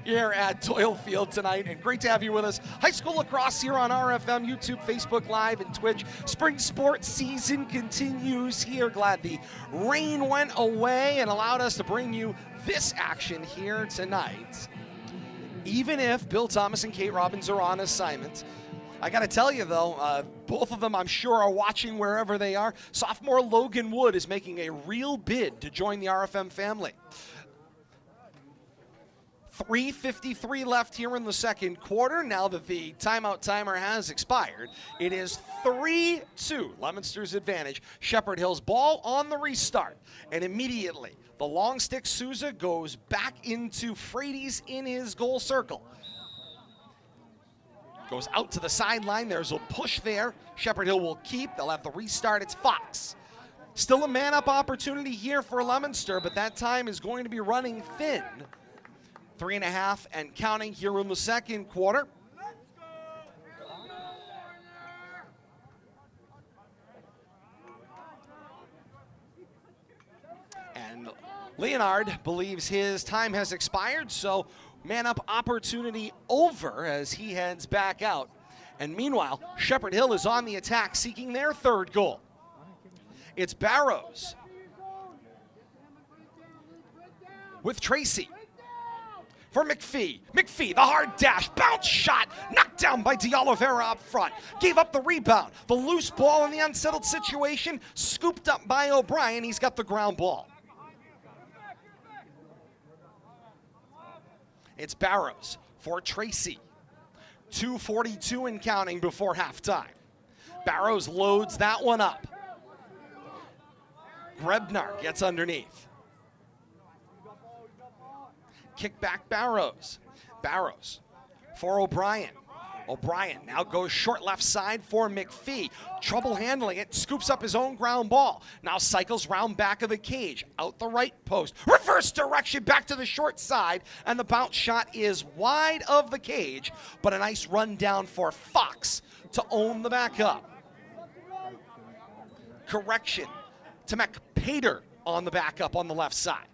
here at Doyle Field tonight? And great to have you with us. High school lacrosse here on RFM, YouTube, Facebook Live, and Twitch. Spring sports season continues here. Glad the rain went away and allowed us to bring you this action here tonight. Even if Bill Thomas and Kate Robbins are on assignment, I got to tell you, though, both of them, I'm sure, are watching wherever they are. Sophomore Logan Wood is making a real bid to join the RFM family. 3:53 left here in the second quarter. Now that the timeout timer has expired, it is 3-2, Leominster's advantage. Shepherd Hill's ball on the restart. And immediately, the long stick Souza goes back into Frady's in his goal circle. Goes out to the sideline. There's a push there. Shepherd Hill will keep. They'll have the restart. It's Fox. Still a man-up opportunity here for Leominster, but that time is going to be running thin. 3.5 and counting here in the second quarter. And Leonard believes his time has expired, so man-up opportunity over as he heads back out. And meanwhile, Shepherd Hill is on the attack, seeking their third goal. It's Barrows with Tracy for McPhee. McPhee, the hard dash, bounce shot, knocked down by D'Oliveira up front. Gave up the rebound. The loose ball in the unsettled situation, scooped up by O'Brien. He's got the ground ball. It's Barrows for Tracy. 2:42 and counting before halftime. Barrows loads that one up. Grebnar gets underneath. Kick back Barrows. Barrows for O'Brien. O'Brien now goes short left side for McPhee. Trouble handling it, scoops up his own ground ball. Now cycles round back of the cage, out the right post. Reverse direction back to the short side, and the bounce shot is wide of the cage, but a nice run down for Fox to own the backup. Correction to McPater on the backup on the left side.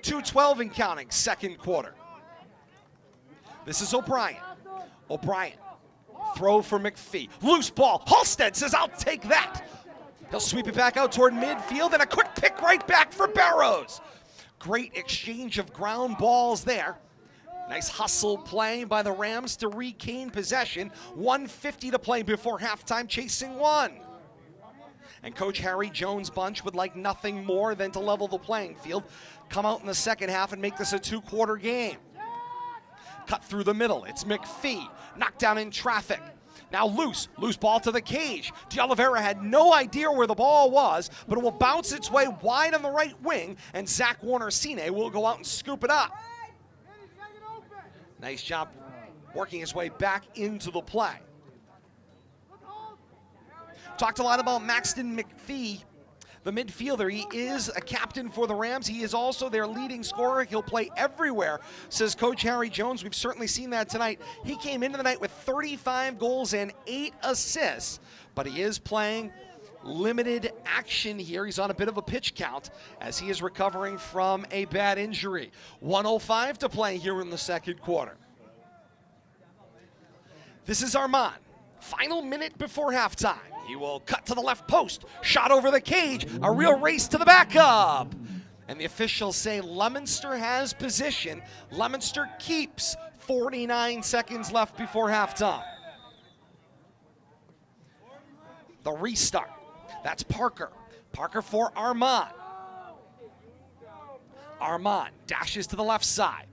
2:12 and counting, second quarter. This is O'Brien. O'Brien, throw for McPhee. Loose ball. Halstead says, I'll take that. He'll sweep it back out toward midfield, and a quick pick right back for Barrows. Great exchange of ground balls there. Nice hustle play by the Rams to regain possession. 1:50 to play before halftime, chasing one. And Coach Harry Jones' bunch would like nothing more than to level the playing field, come out in the second half and make this a two-quarter game. Cut through the middle. It's McPhee. Knocked down in traffic. Now loose ball to the cage. D'Oliveira had no idea where the ball was, but it will bounce its way wide on the right wing, and Zach Warner-Sine will go out and scoop it up. Nice job working his way back into the play. Talked a lot about Maxton McPhee the midfielder. He is a captain for the Rams. He is also their leading scorer. He'll play everywhere, says Coach Harry Jones. We've certainly seen that tonight. He came into the night with 35 goals and 8 assists, but he is playing limited action here. He's on a bit of a pitch count as he is recovering from a bad injury. 1:05 to play here in the second quarter. This is Armand. Final minute before halftime. He will cut to the left post. Shot over the cage. A real race to the backup. And the officials say Leominster has position. Leominster keeps 49 seconds left before halftime. The restart. That's Parker. Parker for Armand. Armand dashes to the left side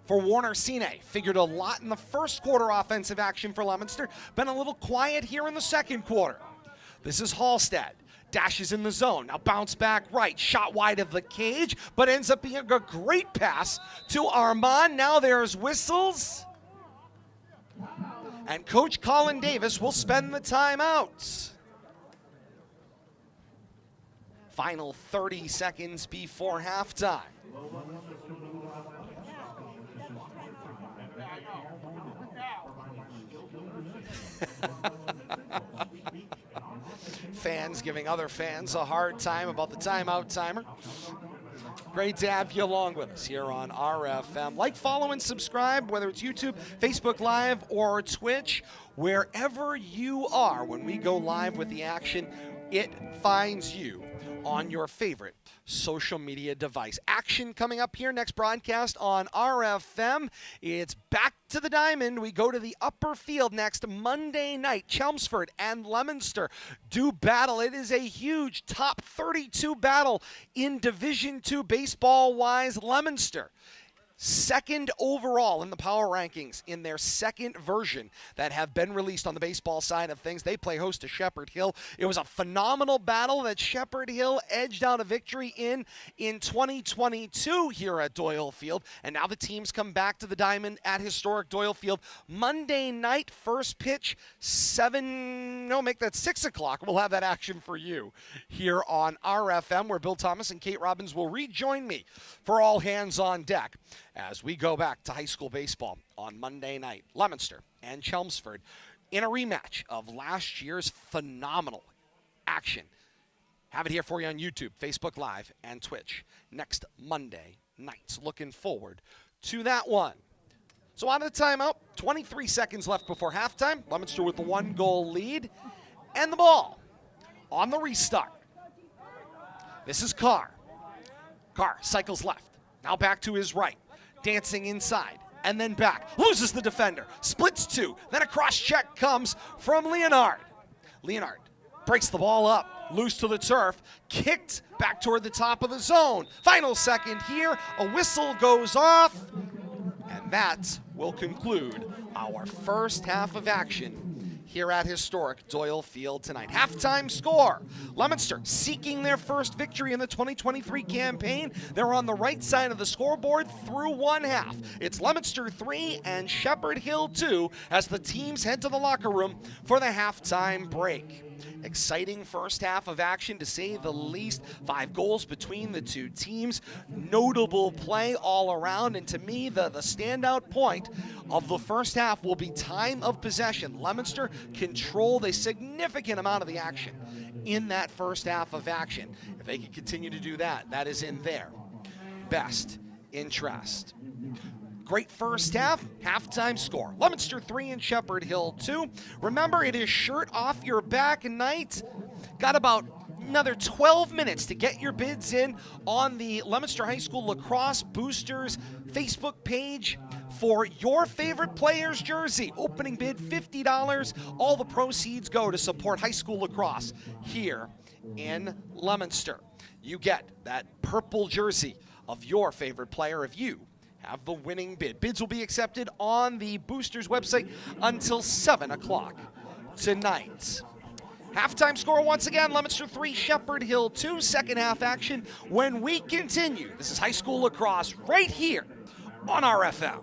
for Warner Sine. Figured a lot in the first quarter offensive action for Leominster. Been a little quiet here in the second quarter. This is Halstead. Dashes in the zone. Now bounce back right. Shot wide of the cage, but ends up being a great pass to Armand. Now there's whistles. And Coach Colin Davis will spend the timeout. Final 30 seconds before halftime. Fans giving other fans a hard time about the timeout timer. Great to have you along with us here on RFM. Like, follow, and subscribe, whether it's YouTube, Facebook Live, or Twitch. Wherever you are when we go live with the action, it finds you on your favorite social media device. Action coming up here, next broadcast on RFM. It's back to the diamond. We go to the upper field next Monday night. Chelmsford and Leominster do battle. It is a huge top 32 battle in Division II baseball-wise. Leominster, second overall in the power rankings in their second version that have been released on the baseball side of things. They play host to Shepherd Hill. It was a phenomenal battle that Shepherd Hill edged out a victory in 2022 here at Doyle Field. And now the teams come back to the diamond at historic Doyle Field Monday night. First pitch, 6 o'clock. We'll have that action for you here on RFM, where Bill Thomas and Kate Robbins will rejoin me for all hands on deck as we go back to high school baseball on Monday night. Leominster and Chelmsford in a rematch of last year's phenomenal action. Have it here for you on YouTube, Facebook Live, and Twitch next Monday nights. Looking forward to that one. So out of the timeout, 23 seconds left before halftime. Leominster with the 1-goal lead and the ball on the restart. This is Carr. Carr cycles left. Now back to his right. Dancing inside and then back. Loses the defender. Splits two. Then a cross check comes from Leonard. Leonard breaks the ball up. Loose to the turf. Kicked back toward the top of the zone. Final second here. A whistle goes off. And that will conclude our first half of action here at historic Doyle Field tonight. Halftime score. Leominster seeking their first victory in the 2023 campaign. They're on the right side of the scoreboard through one half. It's Leominster 3 and Shepherd Hill 2 as the teams head to the locker room for the halftime break. Exciting first half of action, to say the least. 5 goals between the two teams. Notable play all around. And to me, the standout point of the first half will be time of possession. Leominster controlled a significant amount of the action in that first half of action. If they can continue to do that, that is in their best interest. Great first half, halftime score. Leominster 3 and Shepherd Hill 2. Remember, it is shirt off your back night. Got about another 12 minutes to get your bids in on the Leominster High School Lacrosse Boosters Facebook page for your favorite player's jersey. Opening bid $50. All the proceeds go to support high school lacrosse here in Leominster. You get that purple jersey of your favorite player if you have the winning bid. Bids will be accepted on the Boosters website until 7 o'clock tonight. Halftime score once again, Leominster 3, Shepherd Hill 2. Second half action when we continue. This is high school lacrosse right here on RFM.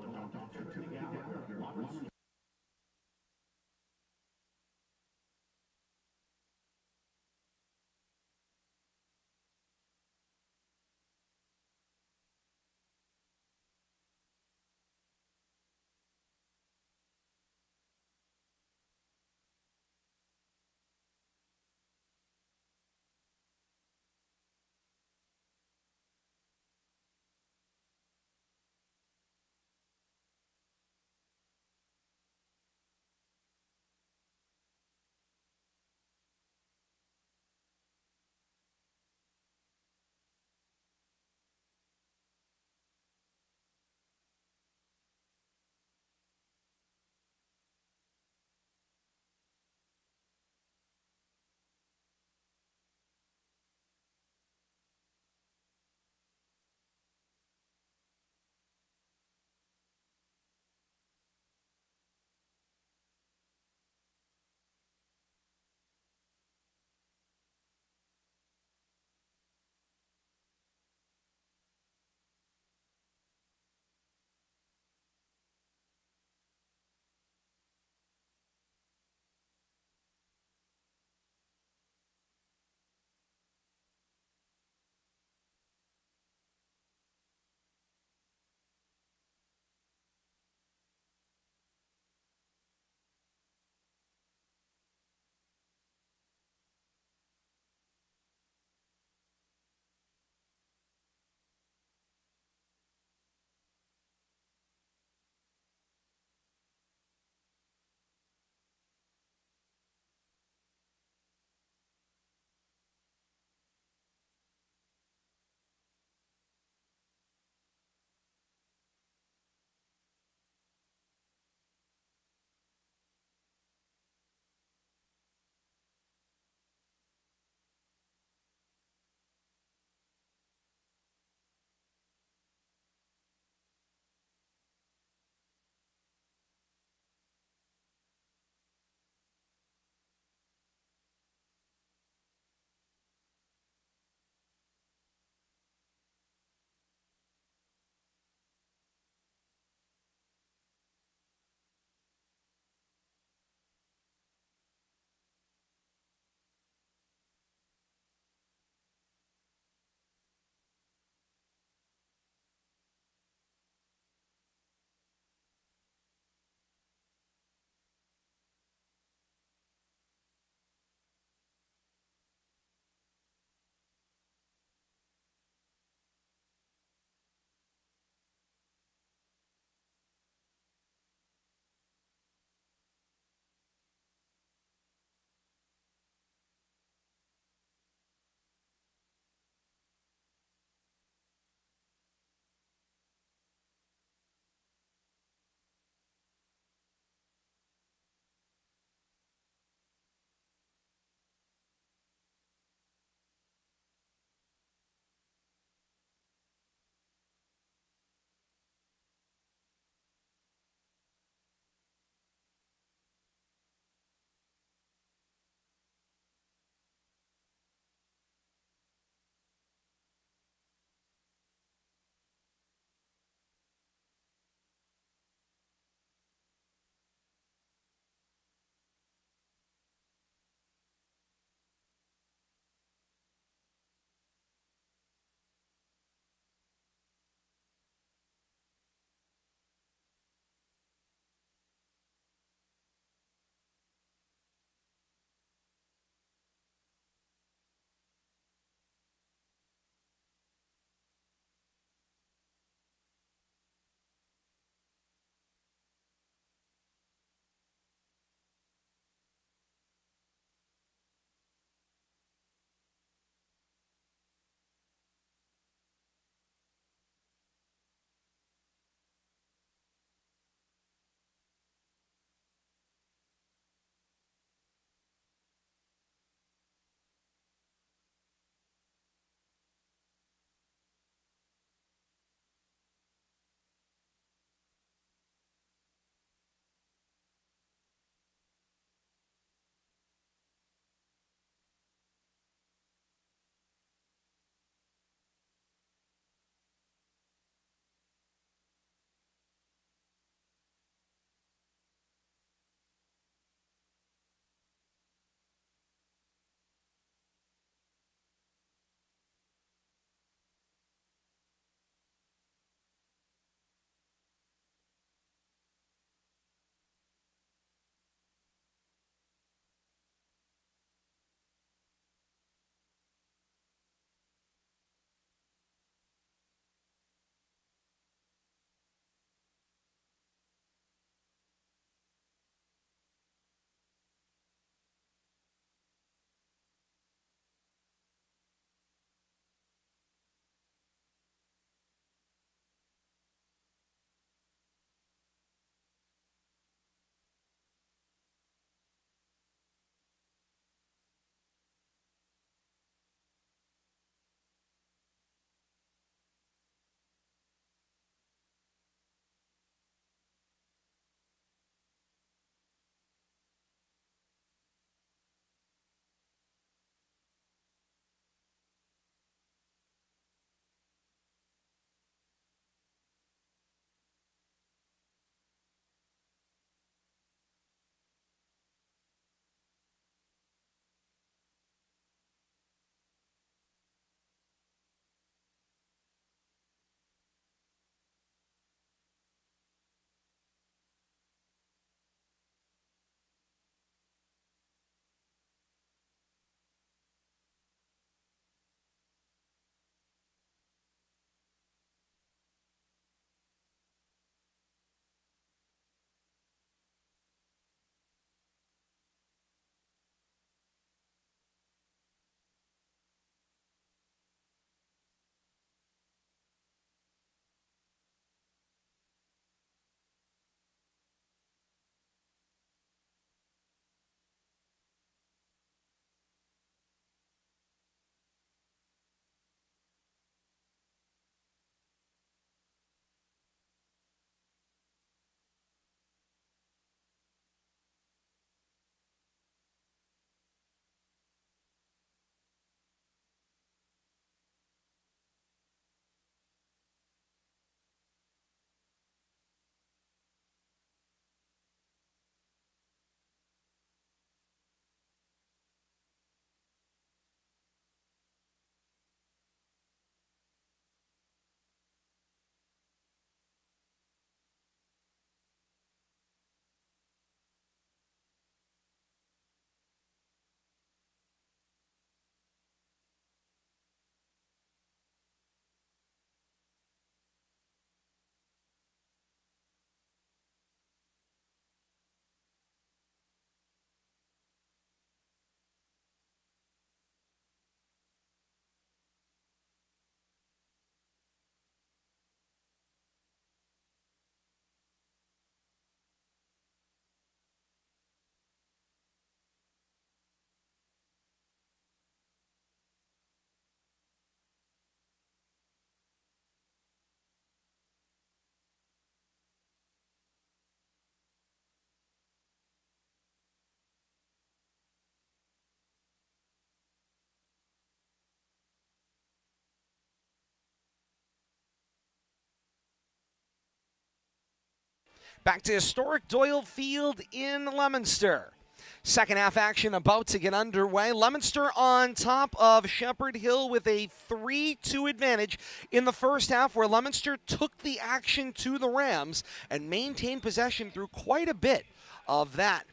Back to historic Doyle Field in Leominster. Second half action about to get underway. Leominster on top of Shepherd Hill with a 3-2 advantage in the first half, where Leominster took the action to the Rams and maintained possession through quite a bit of that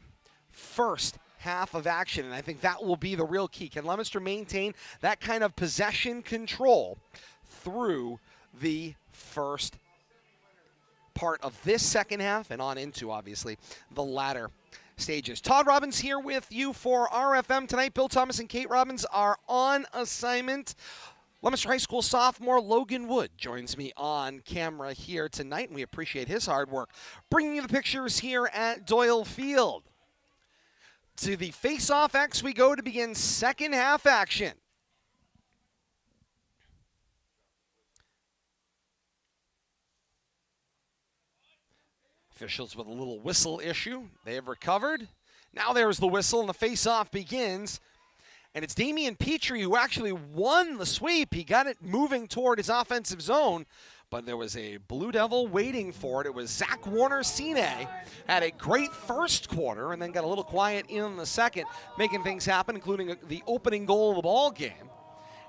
first half of action. And I think that will be the real key. Can Leominster maintain that kind of possession control through the first part of this second half and on into, obviously, the latter stages? Todd Robbins here with you for RFM tonight. Bill Thomas and Kate Robbins are on assignment. Leominster High School sophomore Logan Wood joins me on camera here tonight, and we appreciate his hard work bringing you the pictures here at Doyle Field. To the face-off X we go to begin second half action. Officials with a little whistle issue. They have recovered. Now there's the whistle, and the face-off begins. And it's Damian Petrie who actually won the sweep. He got it moving toward his offensive zone, but there was a Blue Devil waiting for it. It was Zach Warner-Sine. Had a great first quarter and then got a little quiet in the second, making things happen, including the opening goal of the ball game.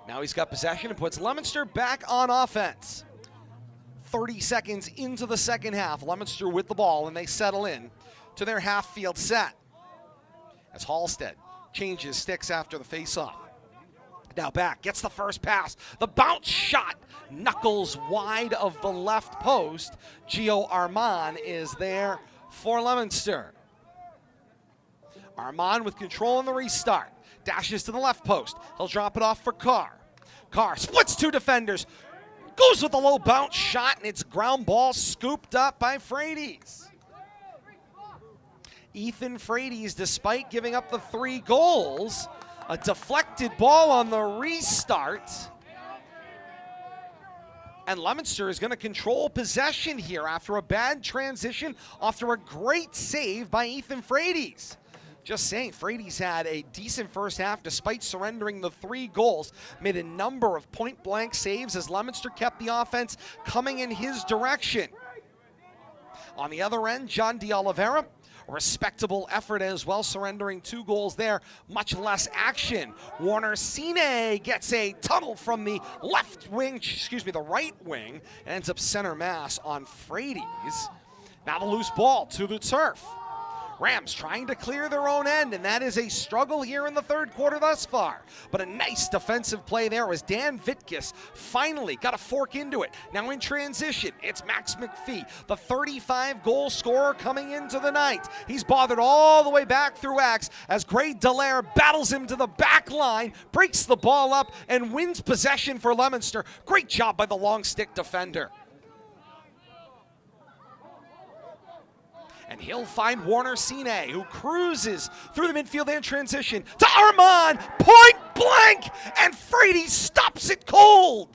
Now he's got possession and puts Leominster back on offense. 30 seconds into the second half, Leominster with the ball, and they settle in to their half-field set as Halstead changes sticks after the face-off. Now back, gets the first pass. The bounce shot knuckles wide of the left post. Gio Armand is there for Leominster. Armand with control in the restart. Dashes to the left post. He'll drop it off for Carr. Carr splits two defenders. Goes with a low bounce shot, and it's ground ball scooped up by Frades. Ethan Frades, despite giving up the 3 goals, a deflected ball on the restart. And Leominster is going to control possession here after a bad transition, after a great save by Ethan Frades. Just saying, Frades had a decent first half despite surrendering the 3 goals. Made a number of point-blank saves as Leominster kept the offense coming in his direction. On the other end, John D'Oliveira, respectable effort as well, surrendering 2 goals there. Much less action. Warner-Sine gets a tunnel from the the right wing, and ends up center mass on Frades. Now the loose ball to the turf. Rams trying to clear their own end, and that is a struggle here in the third quarter thus far. But a nice defensive play there as Dan Vitkus finally got a fork into it. Now in transition, it's Max McPhee, the 35-goal scorer coming into the night. He's bothered all the way back through Axe as Gray Dallaire battles him to the back line, breaks the ball up, and wins possession for Leominster. Great job by the long stick defender. And he'll find Warner-Sine, who cruises through the midfield and transition to Armand, point blank, and Frades stops it cold.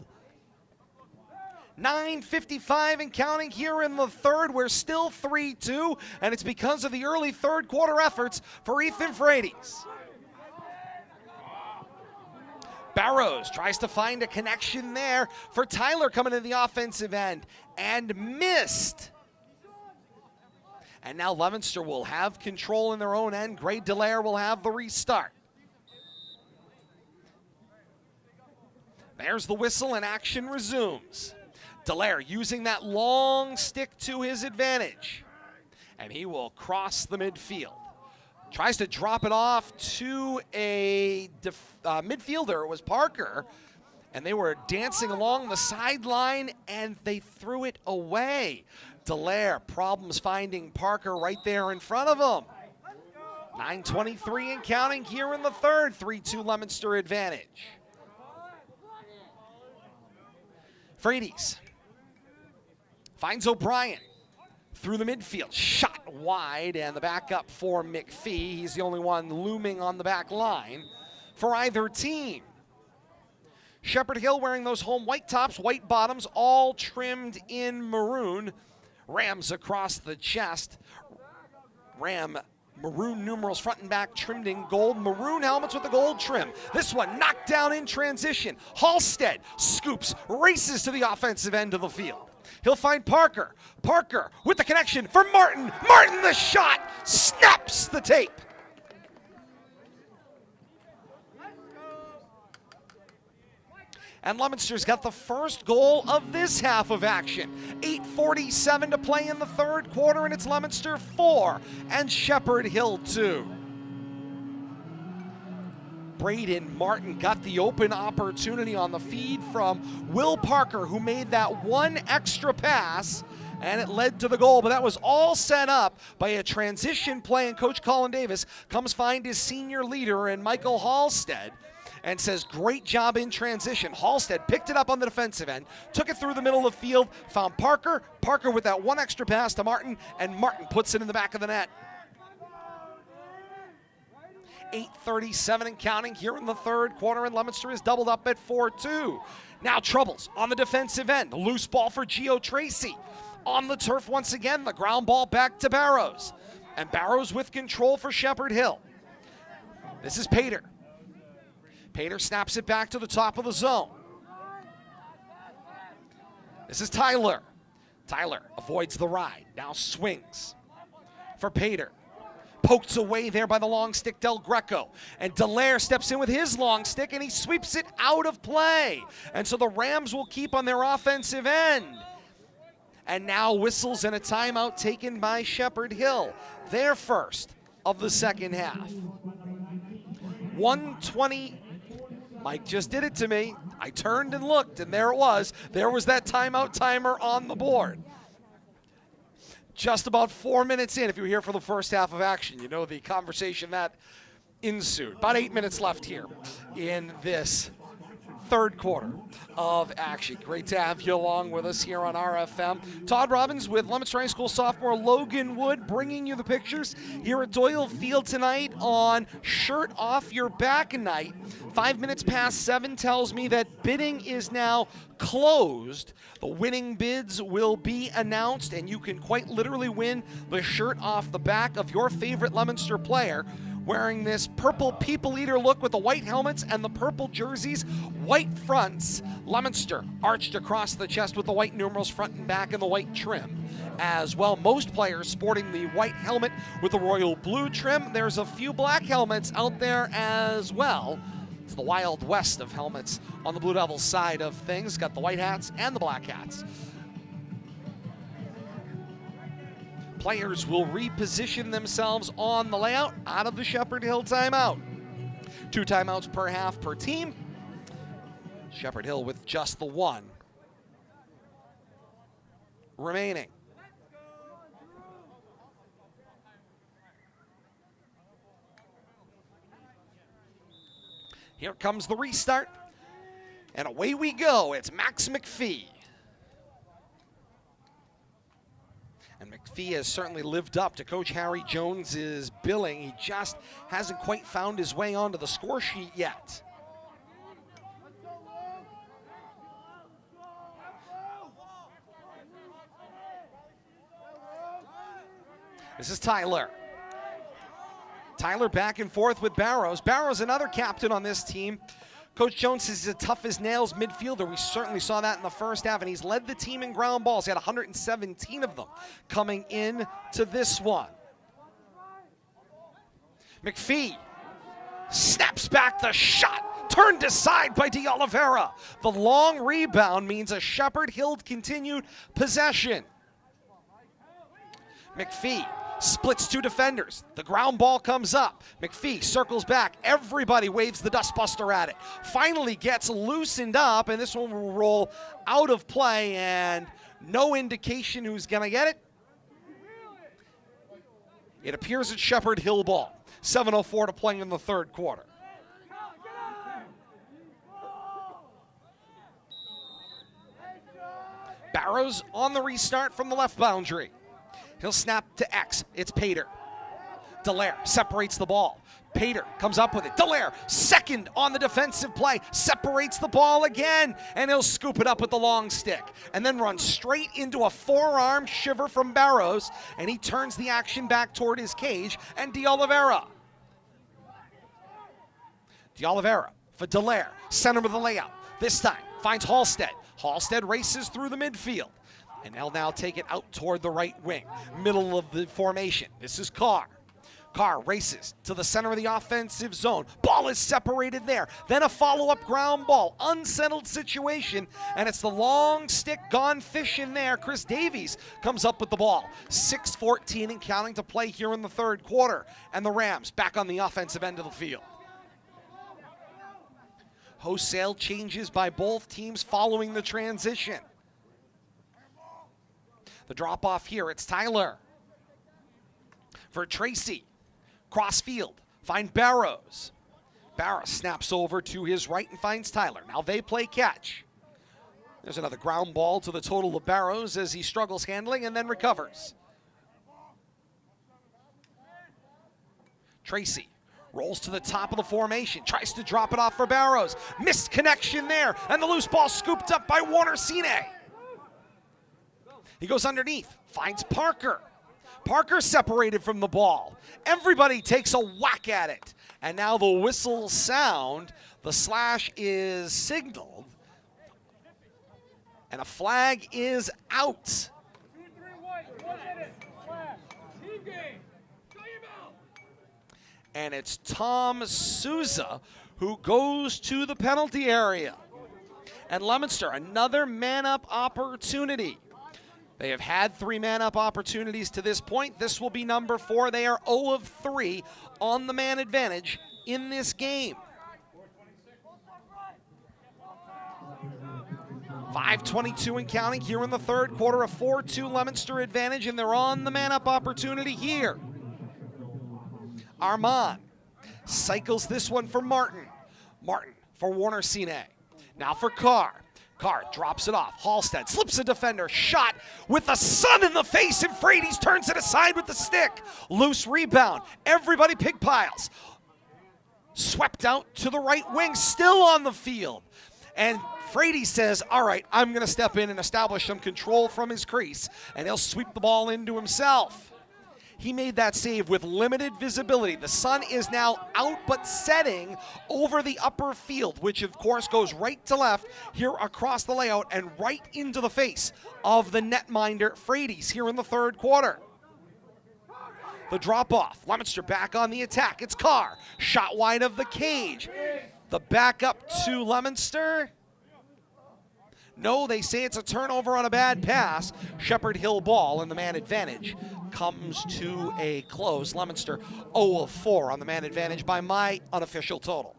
9:55 and counting here in the third. We're still 3-2, and it's because of the early third quarter efforts for Ethan Frades. Barrows tries to find a connection there for Tyler coming to the offensive end, and missed. And now Leominster will have control in their own end. Gray Dallaire will have the restart. There's the whistle, and action resumes. Dallaire using that long stick to his advantage. And he will cross the midfield. Tries to drop it off to a midfielder. It was Parker. And they were dancing along the sideline, and they threw it away. Dallaire, problems finding Parker right there in front of him. 9:23 and counting here in the third. 3-2 Leominster advantage. Frades finds O'Brien through the midfield. Shot wide, and the backup for McPhee. He's the only one looming on the back line for either team. Shepherd Hill wearing those home white tops, white bottoms, all trimmed in maroon. Rams across the chest. Ram maroon numerals front and back trimmed in gold. Maroon helmets with the gold trim. This one knocked down in transition. Halstead scoops, races to the offensive end of the field. He'll find Parker. Parker with the connection for Martin. Martin, the shot, snaps the tape. And Leominster's got the first goal of this half of action. 8:47 to play in the third quarter, and it's Leominster 4 and Shepherd Hill 2. Braden Martin got the open opportunity on the feed from Will Parker, who made that one extra pass, and it led to the goal. But that was all set up by a transition play, and Coach Colin Davis comes find his senior leader in Michael Halstead and says, great job in transition. Halstead picked it up on the defensive end, took it through the middle of the field, found Parker. Parker with that one extra pass to Martin, and Martin puts it in the back of the net. 8:37 and counting here in the third quarter, and Leominster is doubled up at 4-2. Now troubles on the defensive end. Loose ball for Gio Tracy. On the turf once again, the ground ball back to Barrows. And Barrows with control for Shepherd Hill. This is Pater. Pater snaps it back to the top of the zone. This is Tyler. Tyler avoids the ride, now swings for Pater. Poked away there by the long stick, Del Greco. And Dallaire steps in with his long stick, and he sweeps it out of play. And so the Rams will keep on their offensive end. And now whistles and a timeout taken by Shepherd Hill. Their first of the second half. 1:20. Mike just did it to me. I turned and looked, and there it was. There was that timeout timer on the board. Just about 4 minutes in, if you were here for the first half of action, you know the conversation that ensued. About 8 minutes left here in this third quarter of action. Great to have you along with us here on RFM. Todd Robbins with Leominster High School sophomore Logan Wood bringing you the pictures here at Doyle Field tonight on Shirt Off Your Back night. 5 minutes past 7 tells me that bidding is now closed. The winning bids will be announced, and you can quite literally win the shirt off the back of your favorite Leominster player wearing this purple people eater look with the white helmets and the purple jerseys, white fronts, Leominster arched across the chest with the white numerals front and back and the white trim. As well, most players sporting the white helmet with the royal blue trim. There's a few black helmets out there as well. It's the Wild West of helmets on the Blue Devils side of things. Got the white hats and the black hats. Players will reposition themselves on the layout out of the Shepherd Hill timeout. 2 timeouts per half per team. Shepherd Hill with just the one remaining. Here comes the restart, and away we go. It's Max McPhee. And McPhee has certainly lived up to Coach Harry Jones's billing. He just hasn't quite found his way onto the score sheet yet. This is Tyler. Tyler back and forth with Barrows. Barrows, another captain on this team. Coach Jones says he's a tough-as-nails midfielder. We certainly saw that in the first half, and he's led the team in ground balls. He had 117 of them coming in to this one. McPhee snaps back the shot, turned aside by D'Oliveira. The long rebound means a Shepherd Hill continued possession. McPhee splits 2 defenders. The ground ball comes up. McPhee circles back. Everybody waves the dustbuster at it. Finally gets loosened up, and this one will roll out of play, and no indication who's going to get it. It appears it's Shepherd Hill ball. 7:04 to play in the third quarter. Barrows on the restart from the left boundary. He'll snap to X. It's Pater. Dallaire separates the ball. Pater comes up with it. Dallaire, second on the defensive play, separates the ball again, and he'll scoop it up with the long stick, and then run straight into a forearm shiver from Barrows, and he turns the action back toward his cage, and D'Oliveira. D'Oliveira for Dallaire, center of the layout. This time finds Halstead. Halstead races through the midfield. And they'll now take it out toward the right wing, middle of the formation. This is Carr. Carr races to the center of the offensive zone. Ball is separated there. Then a follow-up ground ball. Unsettled situation, and it's the long stick gone fishing there. Chris Davies comes up with the ball. 6:14 and counting to play here in the third quarter. And the Rams back on the offensive end of the field. Wholesale changes by both teams following the transition. The drop-off here, it's Tyler. For Tracy. Cross field, find Barrows. Barrows snaps over to his right and finds Tyler. Now they play catch. There's another ground ball to the total of Barrows as he struggles handling and then recovers. Tracy rolls to the top of the formation, tries to drop it off for Barrows. Missed connection there, and the loose ball scooped up by Warner Sine. He goes underneath, finds Parker. Parker separated from the ball. Everybody takes a whack at it. And now the whistles sound. The slash is signaled. And a flag is out. 2-3 white, 1 minute, slash, team game, timeout. And it's Tom Souza who goes to the penalty area. And Leominster, another man-up opportunity. They have had 3 man-up opportunities to this point. This will be number 4. They are 0 of 3 on the man advantage in this game. 5:22 and counting here in the third quarter. A 4-2 Leominster advantage, and they're on the man-up opportunity here. Armand cycles this one for Martin. Martin for Warner Sine. Now for Carr. Carr drops it off. Halstead slips a defender. Shot with the sun in the face, and Frades turns it aside with the stick. Loose rebound. Everybody pig piles. Swept out to the right wing, still on the field. And Frades says, all right, I'm going to step in and establish some control from his crease, and he'll sweep the ball into himself. He made that save with limited visibility. The sun is now out but setting over the upper field, which of course goes right to left here across the layout and right into the face of the netminder Frades here in the third quarter. The drop-off. Leominster back on the attack. It's Carr. Shot wide of the cage. The backup to Leominster. No, they say it's a turnover on a bad pass. Shepherd Hill ball, and the man advantage comes to a close. Leominster 0 of 4 on the man advantage by my unofficial total.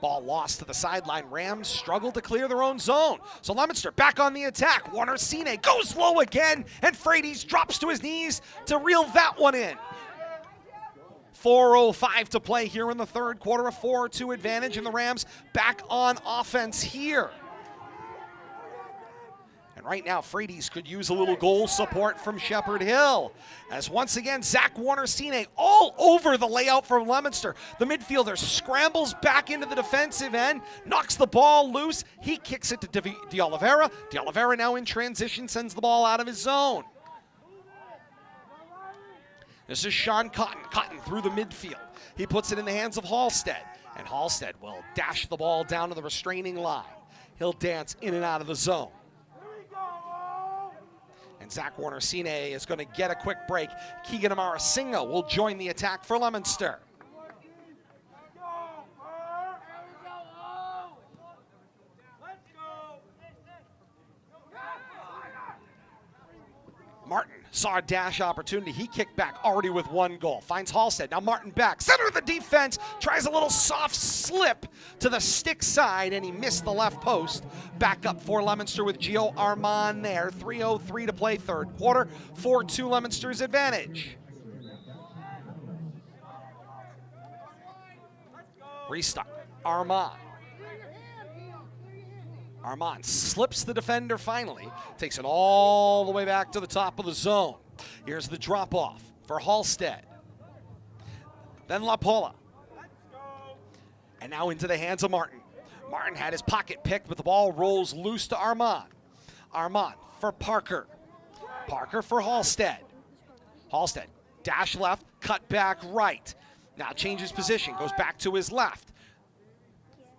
Ball lost to the sideline. Rams struggle to clear their own zone. So Leominster back on the attack. Warner Sine goes low again, and Frades drops to his knees to reel that one in. 4:05 to play here in the third quarter, a 4-2 advantage, and the Rams back on offense here. And right now, Frades could use a little goal support from Shepherd Hill. As once again, Zach Warner Sine all over the layout from Leominster. The midfielder scrambles back into the defensive end, knocks the ball loose. He kicks it to De Oliveira. De Oliveira now in transition, sends the ball out of his zone. This is Sean Cotton. Cotton through the midfield. He puts it in the hands of Halstead, and Halstead will dash the ball down to the restraining line. He'll dance in and out of the zone. And Zach Warner Sine is going to get a quick break. Keegan Amarasinga will join the attack for Leominster. Martin saw a dash opportunity. He kicked back already with 1 goal. Finds Halstead. Now Martin back. Center of the defense. Tries a little soft slip to the stick side, and he missed the left post. Back up for Leominster with Gio Armand there. 3:03 to play third quarter. 4-2 Leominster's advantage. Restart. Armand. Armand slips the defender finally, takes it all the way back to the top of the zone. Here's the drop-off for Halstead. Then LaPola. And now into the hands of Martin. Martin had his pocket picked, but the ball rolls loose to Armand. Armand for Parker. Parker for Halstead. Halstead, dash left, cut back right. Now changes position, goes back to his left.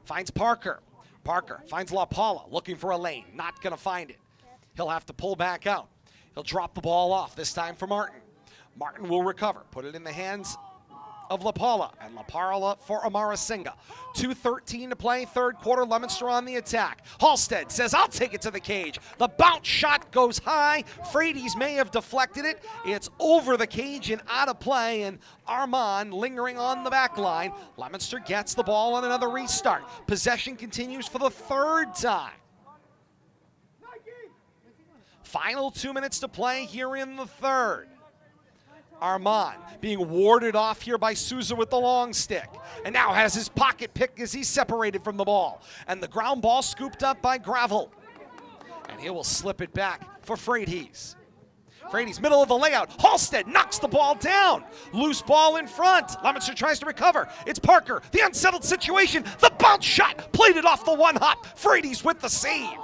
finds Parker. Parker finds La Paula, looking for a lane, not going to find it. He'll have to pull back out. He'll drop the ball off, this time for Martin. Martin will recover, put it in the hands of La Paula, and La Paula for Amara Singa. 2:13 to play, third quarter, Leominster on the attack. Halstead says, I'll take it to the cage. The bounce shot goes high. Frady's may have deflected it. It's over the cage and out of play, and Armand lingering on the back line. Leominster gets the ball on another restart. Possession continues for the third time. Final 2 minutes to play here in the third. Armand being warded off here by Souza with the long stick. And now has his pocket pick as he's separated from the ball. And the ground ball scooped up by Gravel. And he will slip it back for Frady's. Frady's middle of the layout. Halstead knocks the ball down. Loose ball in front. Leominster tries to recover. It's Parker. The unsettled situation. The bounce shot plated off the one hop. Frady's with the save.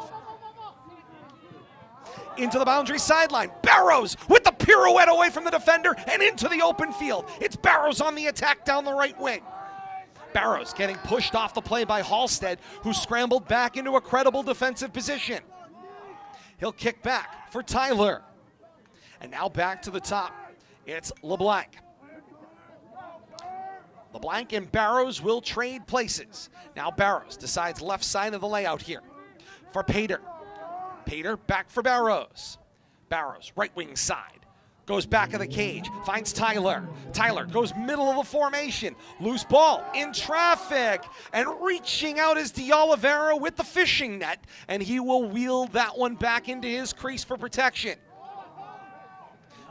Into the boundary sideline. Barrows with the pirouette away from the defender and into the open field. It's Barrows on the attack down the right wing. Barrows getting pushed off the play by Halstead, who scrambled back into a credible defensive position. He'll kick back for Tyler. And now back to the top. It's LeBlanc. LeBlanc and Barrows will trade places. Now Barrows decides left side of the layout here for Pater. Pater back for Barrows. Barrows, right wing side. Goes back of the cage, finds Tyler. Tyler goes middle of the formation. Loose ball in traffic. And reaching out is D'Oliveira with the fishing net. And he will wheel that one back into his crease for protection.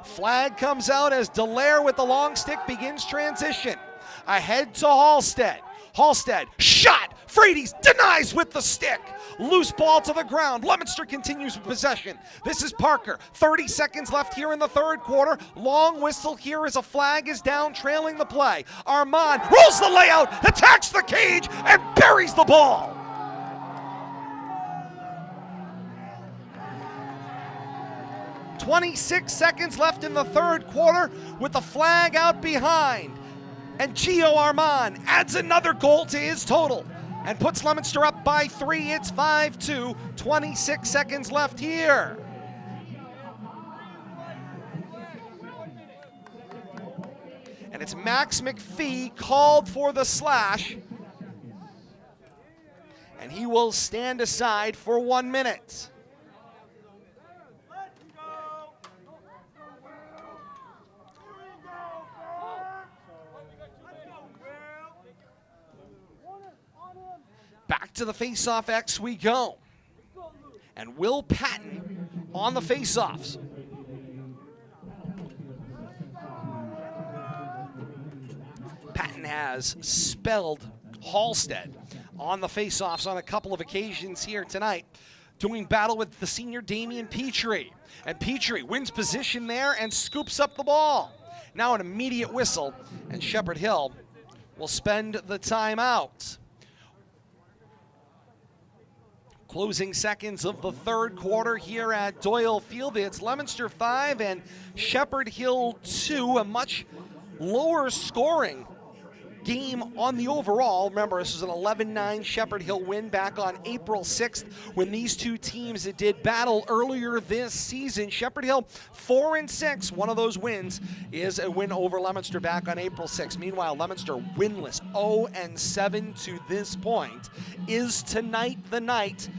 Flag comes out as Dallaire with the long stick begins transition. Ahead to Halstead. Halstead, shot! Frady's denies with the stick. Loose ball to the ground. Leominster continues with possession. This is Parker. 30 seconds left here in the third quarter. Long whistle here as a flag is down, trailing the play. Armand rolls the layout, attacks the cage, and buries the ball. "26 seconds left in the third quarter with the flag out behind. And Gio Armand adds another goal to his total and puts Leominster up by 3. It's 5-2, 26 seconds left here. And it's Max McPhee called for the slash. And he will stand aside for 1 minute. Back to the face-off X we go. And Will Patton on the face-offs. Patton has spelled Halstead on the face-offs on a couple of occasions here tonight, doing battle with the senior Damian Petrie. And Petrie wins position there and scoops up the ball. Now an immediate whistle, and Shepherd Hill will spend the timeout. Closing seconds of the third quarter here at Doyle Field. It's Leominster 5 and Shepherd Hill 2, a much lower scoring game on the overall. Remember, this is an 11-9 Shepherd Hill win back on April 6th when these two teams did battle earlier this season. Shepherd Hill 4-6. One of those wins is a win over Leominster back on April 6th. Meanwhile, Leominster winless 0-7 to this point. Is tonight the night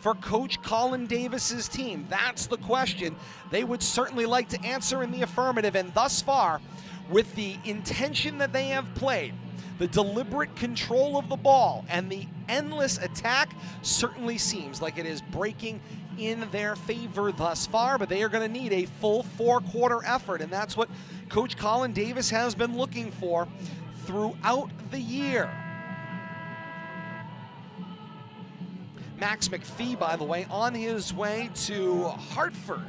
for Coach Colin Davis's team? That's the question they would certainly like to answer in the affirmative. And thus far, with the intention that they have played, the deliberate control of the ball, and the endless attack, certainly seems like it is breaking in their favor thus far, but they are going to need a full four-quarter effort, and that's what Coach Colin Davis has been looking for throughout the year. Max McPhee, by the way, on his way to Hartford,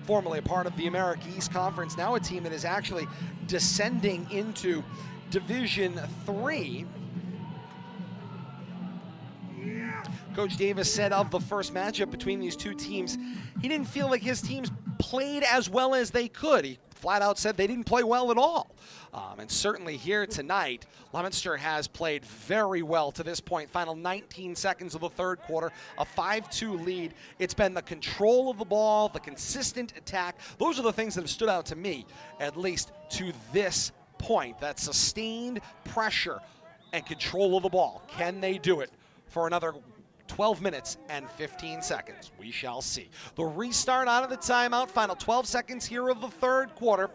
formerly a part of the America East Conference, now a team that is actually descending into Division III. Coach Davis said of the first matchup between these two teams, he didn't feel like his teams played as well as they could. He flat out said they didn't play well at all. And certainly here tonight, Leominster has played very well to this point. Final 19 seconds of the third quarter, a 5-2 lead. It's been the control of the ball, the consistent attack. Those are the things that have stood out to me, at least to this point. That sustained pressure and control of the ball. Can they do it for another 12 minutes and 15 seconds? We shall see. The restart out of the timeout. Final 12 seconds here of the third quarter.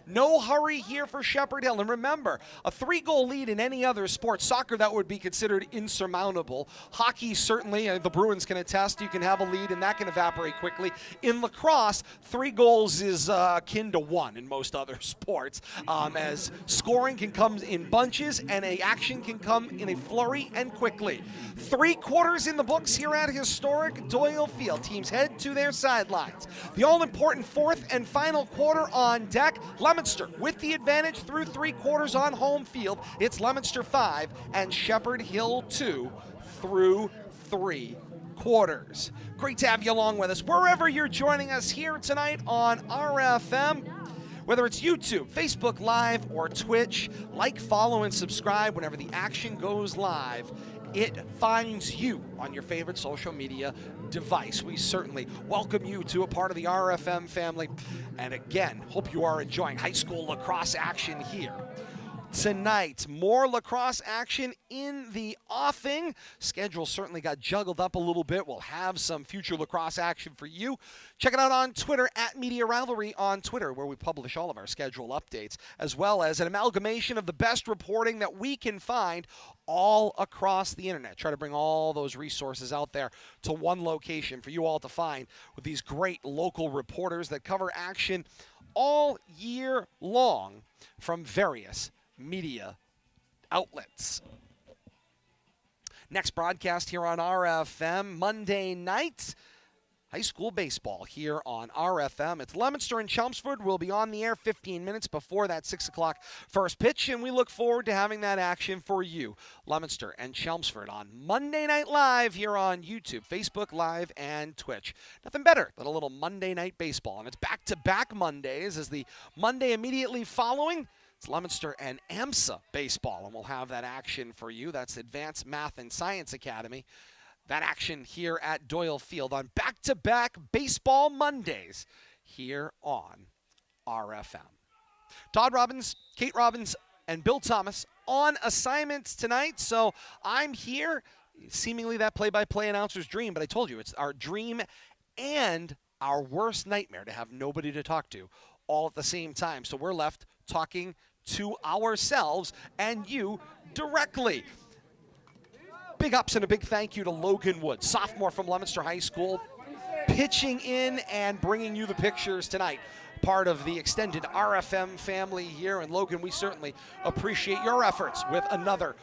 No hurry here for Shepherd Hill. And remember, a 3-goal lead in any other sport, soccer, that would be considered insurmountable. Hockey, certainly, the Bruins can attest, you can have a lead and that can evaporate quickly. In lacrosse, 3 goals is akin to 1 in most other sports, as scoring can come in bunches and a action can come in a flurry and quickly. 3 quarters in the books here at historic Doyle Field. Teams head to their sidelines. The all-important fourth and final quarter on deck. Leominster with the advantage through 3 quarters on home field. It's Leominster 5 and Shepherd Hill 2 through 3 quarters. Great to have you along with us wherever you're joining us here tonight on RFM. Whether it's YouTube, Facebook Live, or Twitch, like, follow, and subscribe whenever the action goes live. It finds you on your favorite social media device. We certainly welcome you to a part of the RFM family. And again, hope you are enjoying high school lacrosse action here tonight. More lacrosse action in the offing. Schedule certainly got juggled up a little bit. We'll have some future lacrosse action for you. Check it out on Twitter, at Media Rivalry on Twitter, where we publish all of our schedule updates, as well as an amalgamation of the best reporting that we can find all across the internet. Try to bring all those resources out there to one location for you all to find, with these great local reporters that cover action all year long from various media outlets. Next broadcast here on RFM, Monday night, high school baseball here on RFM. It's Leominster and Chelmsford. We'll be on the air 15 minutes before that 6 o'clock first pitch, and we look forward to having that action for you. Leominster and Chelmsford on Monday Night Live here on YouTube, Facebook Live, and Twitch. Nothing better than a little Monday night baseball, and it's back-to-back Mondays, as the Monday immediately following, it's Leominster and AMSA baseball, and we'll have that action for you. That's Advanced Math and Science Academy. That action here at Doyle Field on back-to-back baseball Mondays here on RFM. Todd Robbins, Kate Robbins, and Bill Thomas on assignments tonight, so I'm here. Seemingly that play-by-play announcer's dream, but I told you it's our dream and our worst nightmare to have nobody to talk to all at the same time. So we're left talking to ourselves and you directly. Big ups and a big thank you to Logan Wood, sophomore from Leominster High School, pitching in and bringing you the pictures tonight. Part of the extended RFM family here. And Logan, we certainly appreciate your efforts with another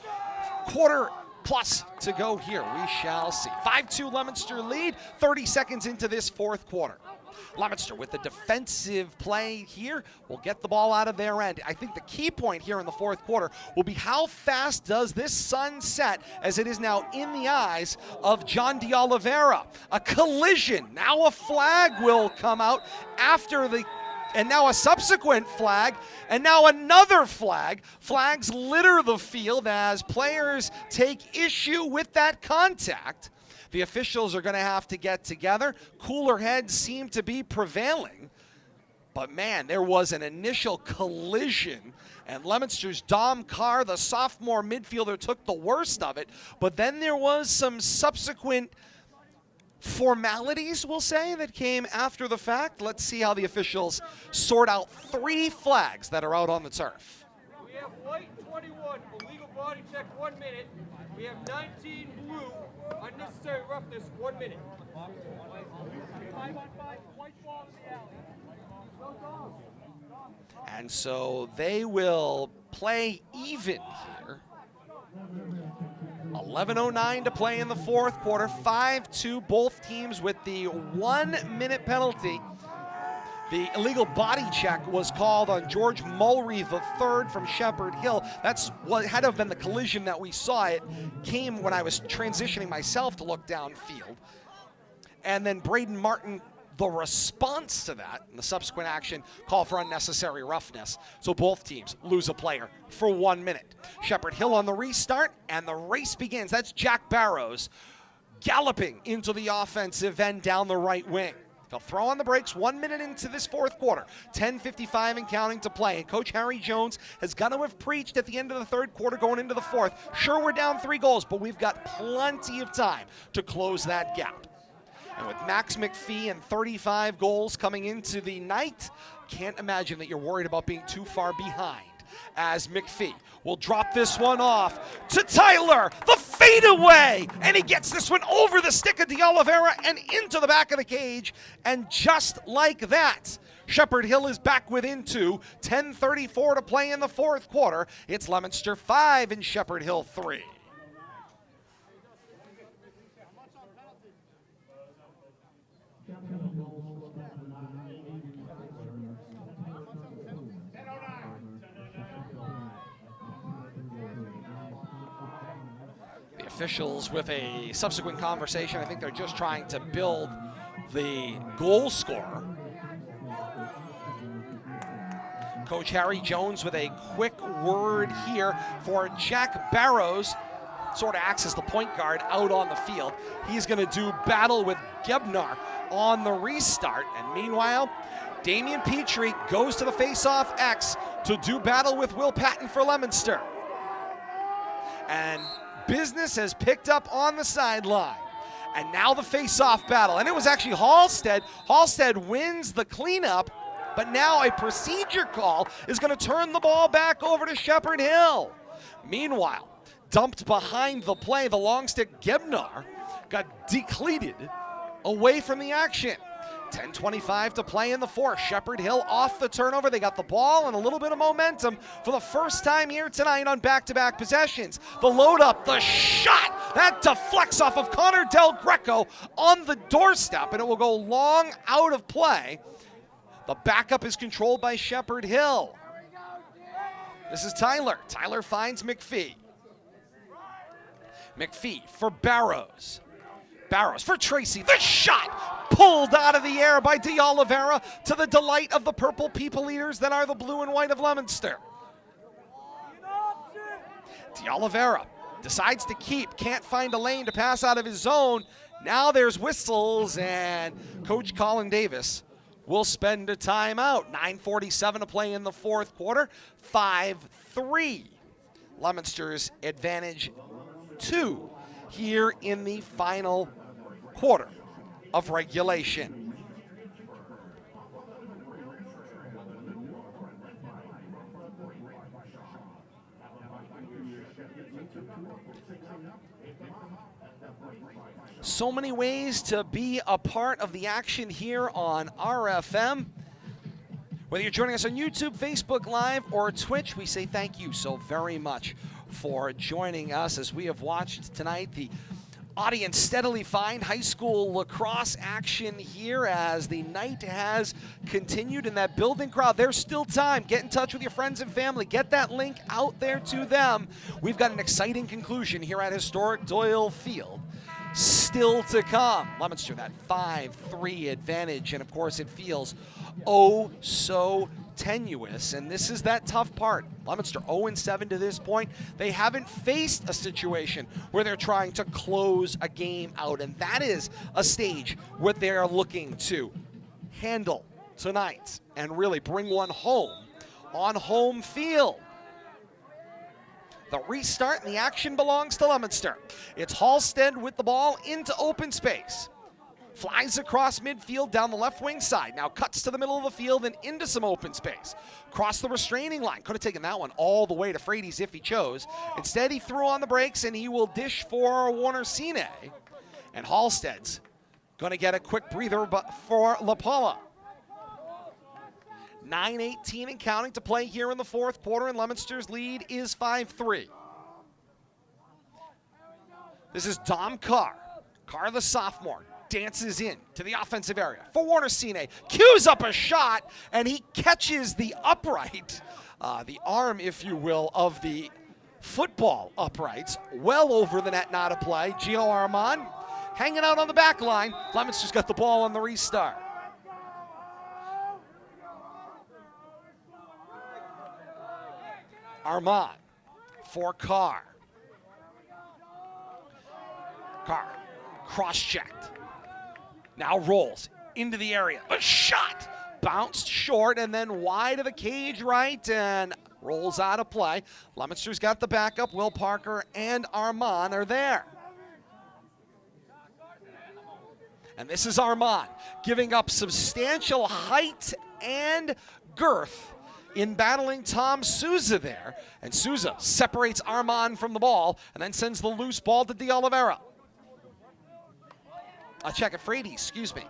quarter plus to go here. We shall see. 5-2 Leominster lead, 30 seconds into this fourth quarter. Leominster with the defensive play here will get the ball out of their end. I think the key point here in the fourth quarter will be how fast does this sun set, as it is now in the eyes of John D'Oliveira. A collision. Now a flag will come out after the, and now a subsequent flag, and now another flag. Flags litter the field as players take issue with that contact. The officials are going to have to get together. Cooler heads seem to be prevailing. But man, there was an initial collision, and Leominster's Dom Carr, the sophomore midfielder, took the worst of it. But then there was some subsequent formalities, we'll say, that came after the fact. Let's see how the officials sort out 3 flags that are out on the turf. We have white 21 for legal body check 1 minute. We have 19 blue, unnecessary roughness 1 minute. 5-on-5, white ball in the alley. And so they will play even here. 11:09 to play in the fourth quarter. 5-2, both teams with the 1-minute penalty. The illegal body check was called on George Mulry III from Shepherd Hill. That's what had to have been the collision that we saw. It came when I was transitioning myself to look downfield. And then Braden Martin the response to that, and the subsequent action, call for unnecessary roughness. So both teams lose a player for 1 minute. Shepherd Hill on the restart, and the race begins. That's Jack Barrows galloping into the offensive end down the right wing. They'll throw on the brakes 1 minute into this fourth quarter. 10:55 and counting to play. And Coach Harry Jones has got to have preached at the end of the third quarter going into the fourth. Sure, we're down 3 goals, but we've got plenty of time to close that gap. And with Max McPhee and 35 goals coming into the night, can't imagine that you're worried about being too far behind, as McPhee will drop this one off to Tyler, the fadeaway, and he gets this one over the stick of D'Oliveira and into the back of the cage, and just like that, Shepherd Hill is back within 2, 10:34 to play in the fourth quarter. It's Leominster 5 and Shepherd Hill 3. Officials with a subsequent conversation. I think they're just trying to build the goal scorer. Coach Harry Jones with a quick word here for Jack Barrows. Sort of acts as the point guard out on the field. He's going to do battle with Gebnar on the restart. And meanwhile, Damian Petrie goes to the face-off X to do battle with Will Patton for Leominster. And business has picked up on the sideline. And now the face-off battle. And it was actually Halstead. Halstead wins the cleanup, but now a procedure call is going to turn the ball back over to Shepherd Hill. Meanwhile, dumped behind the play, the long stick Gebnar got decleated away from the action. 10:25 to play in the fourth. Shepherd Hill off the turnover. They got the ball and a little bit of momentum for the first time here tonight on back-to-back possessions. The load up, the shot, that deflects off of Connor Del Greco on the doorstep, and it will go long out of play. The backup is controlled by Shepherd Hill. This is Tyler. Tyler finds McPhee. McPhee for Barrows. Barrows for Tracy. The shot pulled out of the air by D'Oliveira to the delight of the purple people eaters that are the blue and white of Leominster. D'Oliveira decides to keep, can't find a lane to pass out of his zone. Now there's whistles, and Coach Colin Davis will spend a timeout. 9:47 to play in the fourth quarter. 5-3. Leominster's advantage 2 here in the final quarter of regulation. So many ways to be a part of the action here on RFM. Whether you're joining us on YouTube, Facebook Live, or Twitch, we say thank you so very much for joining us as we have watched tonight the audience steadily find high school lacrosse action here as the night has continued. In that building crowd, there's still time. Get in touch with your friends and family. Get that link out there to them. We've got an exciting conclusion here at historic Doyle Field still to come. Leominster, that 5-3 advantage, and of course it feels oh so tenuous, and this is that tough part. Leominster 0-7 to this point. They haven't faced a situation where they're trying to close a game out, and that is a stage where they're looking to handle tonight and really bring one home on home field. The restart and the action belongs to Leominster. It's Halstead with the ball into open space. Flies across midfield down the left wing side. Now cuts to the middle of the field and into some open space. Cross the restraining line. Could have taken that one all the way to Frady's if he chose. Instead, he threw on the brakes, and he will dish for Warner Sine. And Halstead's going to get a quick breather for LaPaula. 9:18 and counting to play here in the fourth quarter, and Leominster's lead is 5-3. This is Dom Carr. Carr, the sophomore, dances in to the offensive area for Warner Sine. Cues up a shot, and he catches the upright, the arm, if you will, of the football uprights, well over the net, not a play. Gio Armand hanging out on the back line. Leominster's got the ball on the restart. Armand for Carr. Carr, cross-checked. Now rolls into the area. A shot! Bounced short and then wide of the cage right and rolls out of play. Leominster's got the backup. Will Parker and Armand are there. And this is Armand giving up substantial height and girth in battling Tom Souza there. And Souza separates Armand from the ball and then sends the loose ball to De Oliveira. I'll check it, Frady, excuse me.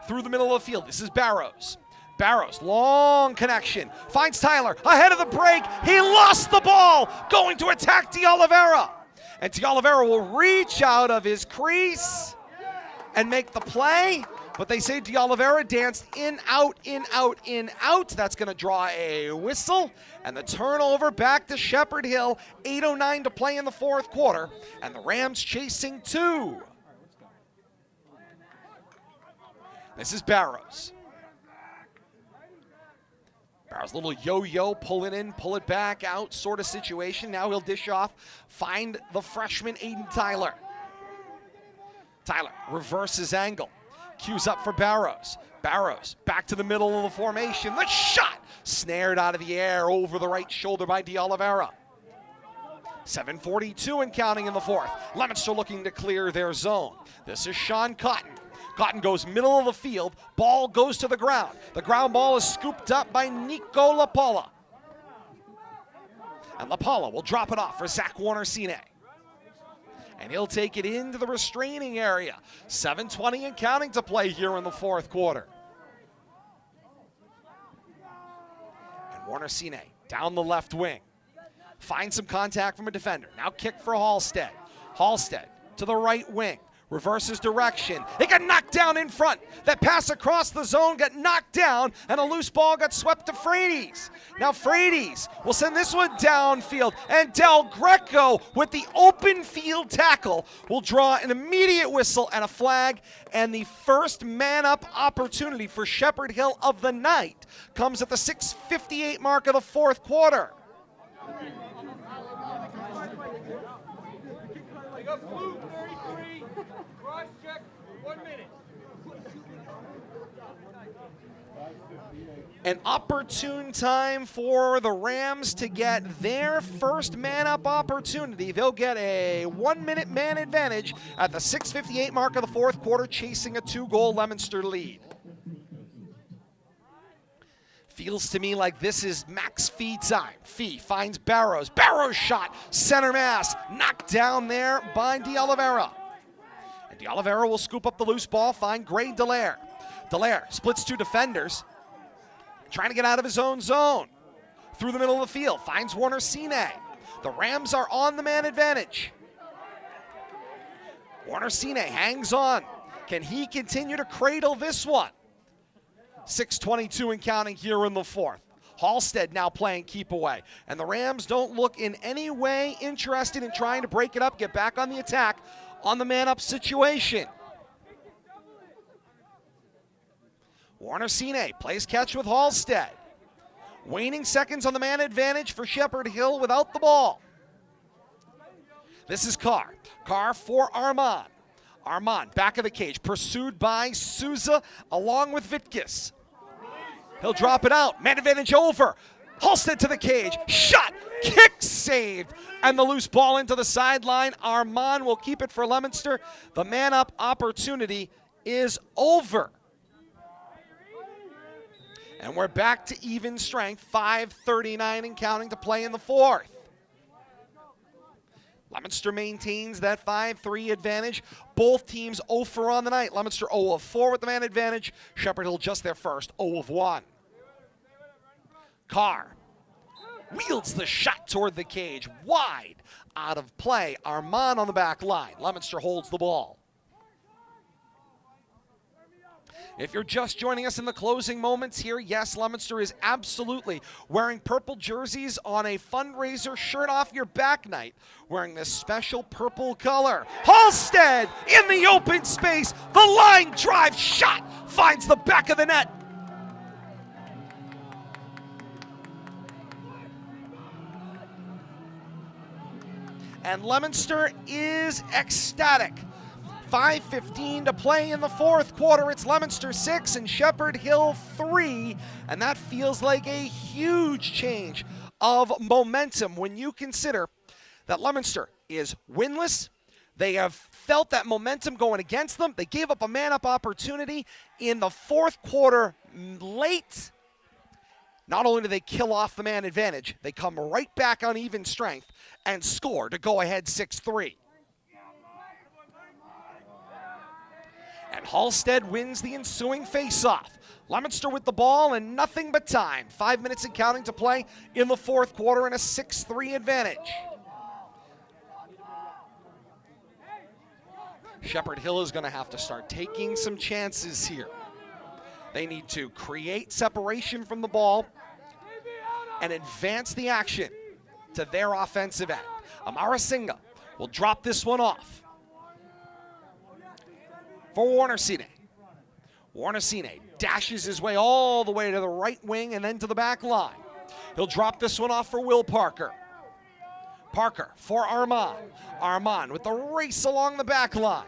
Through the middle of the field, this is Barrows. Barrows, long connection, finds Tyler, ahead of the break. He lost the ball, going to attack De Oliveira. And De Oliveira will reach out of his crease and make the play. But they say De Oliveira danced in, out, in, out, in, out. That's going to draw a whistle. And the turnover back to Shepherd Hill. 8:09 to play in the fourth quarter. And the Rams chasing 2. This is Barrows. Barrows, little yo-yo, pull it in, pull it back out sort of situation. Now he'll dish off, find the freshman Aiden Tyler. Tyler reverses angle, cues up for Barrows. Barrows back to the middle of the formation. The shot snared out of the air over the right shoulder by De Oliveira. 7:42 and counting in the fourth. Leominster looking to clear their zone. This is Sean Cotton. Cotton goes middle of the field. Ball goes to the ground. The ground ball is scooped up by Nico LaPala. And LaPala will drop it off for Zach Warner-Sine. And he'll take it into the restraining area. 7:20 and counting to play here in the fourth quarter. And Warner-Sine down the left wing. Finds some contact from a defender. Now kick for Halstead. Halstead to the right wing. Reverses direction. It got knocked down in front. That pass across the zone got knocked down, and a loose ball got swept to Frades. Now Frades will send this one downfield, and Del Greco with the open field tackle will draw an immediate whistle and a flag, and the first man-up opportunity for Shepherd Hill of the night comes at the 6:58 mark of the fourth quarter. They got blue 33. Cross check, 1 minute. An opportune time for the Rams to get their first man-up opportunity. They'll get a 1-minute man advantage at the 6:58 mark of the fourth quarter, chasing a 2-goal Leominster lead. Feels to me like this is max Fee time. Fee finds Barrows. Barrows shot, center mass, knocked down there by De Oliveira. And De Oliveira will scoop up the loose ball, find Gray Dallaire. Dallaire splits 2 defenders, trying to get out of his own zone. Through the middle of the field, finds Warner-Sine. The Rams are on the man advantage. Warner-Sine hangs on. Can he continue to cradle this one? 6:22 and counting here in the fourth. Halstead now playing keep away. And the Rams don't look in any way interested in trying to break it up, get back on the attack on the man-up situation. Warner-Sine plays catch with Halstead. Waning seconds on the man advantage for Shepherd Hill without the ball. This is Carr. Carr for Armand. Armand back of the cage, pursued by Souza along with Vitkis. He'll drop it out. Man advantage over. Halstead to the cage. Shot. Kick saved. And the loose ball into the sideline. Armand will keep it for Leominster. The man-up opportunity is over. And we're back to even strength. 5:39 and counting to play in the fourth. Leominster maintains that 5-3 advantage. Both teams 0 for on the night. Leominster 0 of 4 with the man advantage. Shepherd Hill just their first 0 of 1. Carr wields the shot toward the cage. Wide out of play. Armand on the back line. Leominster holds the ball. If you're just joining us in the closing moments here, yes, Leominster is absolutely wearing purple jerseys on a fundraiser shirt off your back night, wearing this special purple color. Halstead in the open space. The line drive shot finds the back of the net. and Leominster is ecstatic. 5:15 to play in the fourth quarter. It's Leominster 6 and Shepherd Hill 3, and that feels like a huge change of momentum when you consider that Leominster is winless. They have felt that momentum going against them. They gave up a man-up opportunity in the fourth quarter late. Not only do they kill off the man advantage, they come right back on even strength and score to go ahead 6-3. And Halstead wins the ensuing faceoff. Leominster with the ball and nothing but time. 5 minutes and counting to play in the fourth quarter and a 6-3 advantage. Shepherd Hill is going to have to start taking some chances here. They need to create separation from the ball and advance the action to their offensive end. Amara Singha will drop this one off for Warner-Sine. Warner-Sine dashes his way all the way to the right wing and then to the back line. He'll drop this one off for Will Parker. Parker for Armand. Armand with the race along the back line.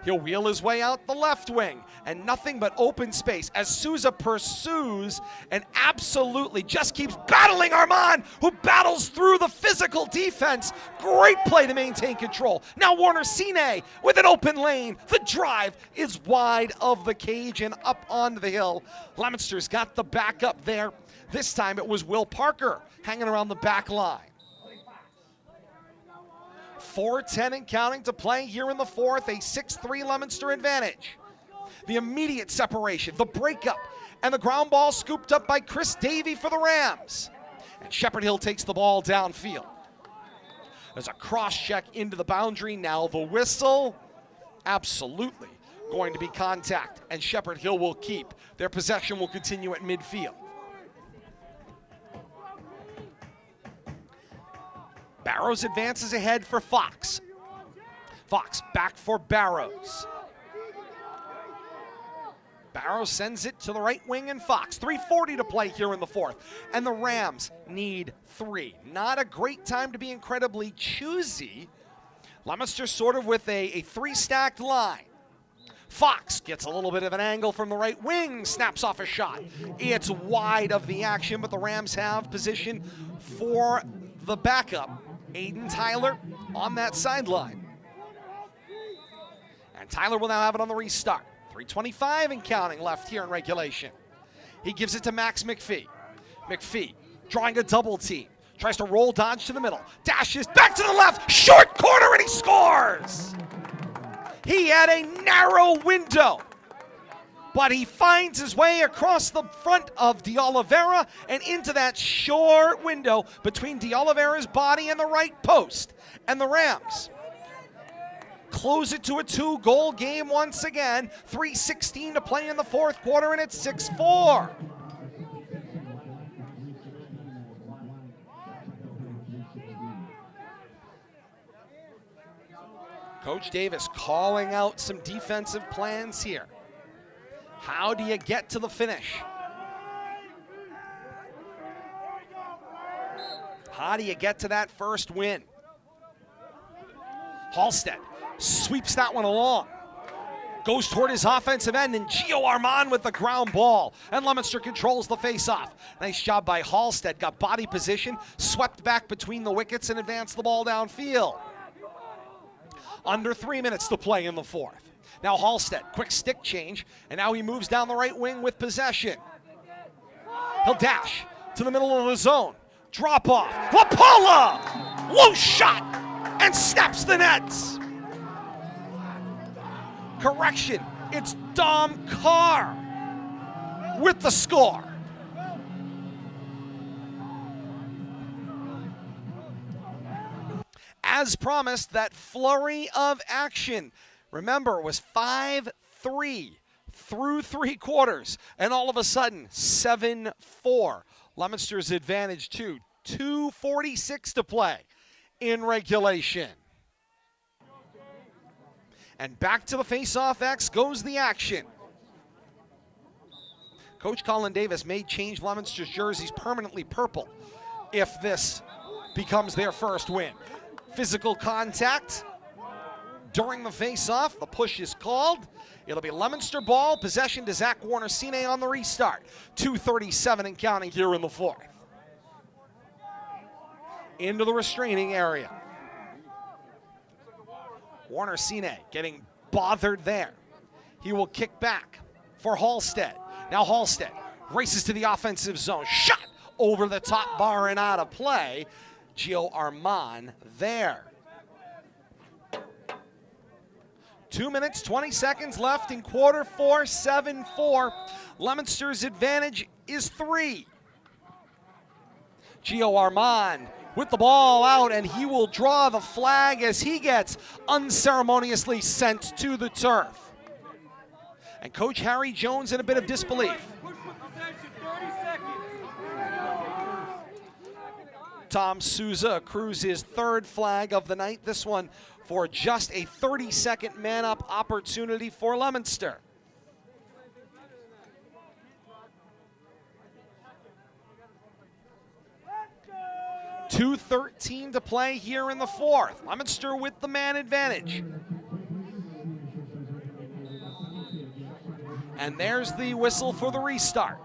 He'll wheel his way out the left wing, and nothing but open space as Souza pursues and absolutely just keeps battling Armand, who battles through the physical defense. Great play to maintain control. Now Warner-Sine with an open lane. The drive is wide of the cage and up onto the hill. Leominster's got the backup there. This time it was Will Parker hanging around the back line. 4:10 and counting to play here in the fourth, a 6-3 Leominster advantage. The immediate separation, the breakup, and the ground ball scooped up by Chris Davey for the Rams. And Shepherd Hill takes the ball downfield. There's a cross check into the boundary. Now the whistle. Absolutely going to be contact, and Shepherd Hill will keep. Their possession will continue at midfield. Barrows advances ahead for Fox. Fox back for Barrows. Barrows sends it to the right wing and Fox. 3:40 to play here in the fourth. And the Rams need 3. Not a great time to be incredibly choosy. Leominster sort of with a 3-stacked line. Fox gets a little bit of an angle from the right wing, snaps off a shot. It's wide of the action, but the Rams have position for the backup. Aiden Tyler on that sideline. And Tyler will now have it on the restart. 3:25 and counting left here in regulation. He gives it to Max McPhee. McPhee drawing a double team. Tries to roll dodge to the middle. Dashes back to the left. Short corner and he scores. He had a narrow window, but he finds his way across the front of De Oliveira and into that short window between De Oliveira's body and the right post. And the Rams close it to a 2-goal game once again. 3:16 to play in the fourth quarter, and it's 6-4. Coach Davis calling out some defensive plans here. How do you get to the finish? How do you get to that first win? Halstead sweeps that one along. Goes toward his offensive end, and Gio Armand with the ground ball. And Leominster controls the faceoff. Nice job by Halstead. Got body position, swept back between the wickets, and advanced the ball downfield. Under 3 minutes to play in the fourth. Now Halstead, quick stick change, and now he moves down the right wing with possession. He'll dash to the middle of the zone. Drop off. LaPaula! Low shot! And snaps the nets. Correction, it's Dom Carr with the score. As promised, that flurry of action. Remember, it was 5-3 through 3 quarters, and all of a sudden, 7-4. Leominster's advantage too. 2:46 to play in regulation. And back to the face-off X goes the action. Coach Colin Davis may change Leominster's jerseys permanently purple if this becomes their first win. physical contact during the face-off. The push is called. It'll be Leominster ball, possession to Zach Warner-Sine on the restart. 2:37 and counting here in the fourth. Into the restraining area. Warner-Sine getting bothered there. He will kick back for Halstead. Now Halstead races to the offensive zone. Shot over the top bar and out of play. Gio Armand there. 2 minutes, 20 seconds left in quarter four, 7-4. Leominster's advantage is 3. Gio Armand with the ball out, and he will draw the flag as he gets unceremoniously sent to the turf. And Coach Harry Jones in a bit of disbelief. Push with possession, 30 seconds. Tom Souza accrues his 3rd flag of the night. This one for just a 30-second man-up opportunity for Leominster. .2:13 to play here in the fourth. Leominster with the man advantage. And there's the whistle for the restart.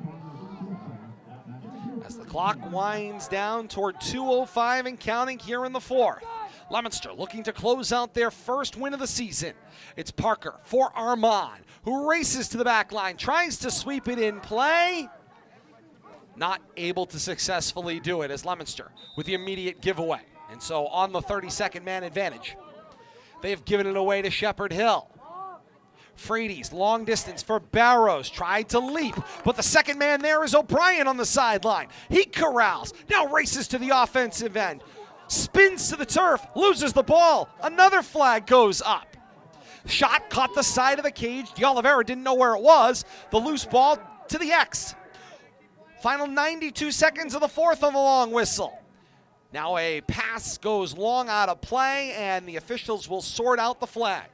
As the clock winds down toward 2:05 and counting here in the fourth. Leominster looking to close out their first win of the season. It's Parker for Armand, who races to the back line, tries to sweep it in play. Not able to successfully do it as Leominster with the immediate giveaway. And so on the 32nd man advantage, they've given it away to Shepherd Hill. Frady's long distance for Barrows, tried to leap, but the second man there is O'Brien on the sideline. He corrals, now races to the offensive end, spins to the turf, loses the ball. Another flag goes up. Shot caught the side of the cage. D'Oliveira didn't know where it was. The loose ball to the X. Final 92 seconds of the fourth on the long whistle. Now a pass goes long out of play, and the officials will sort out the flag.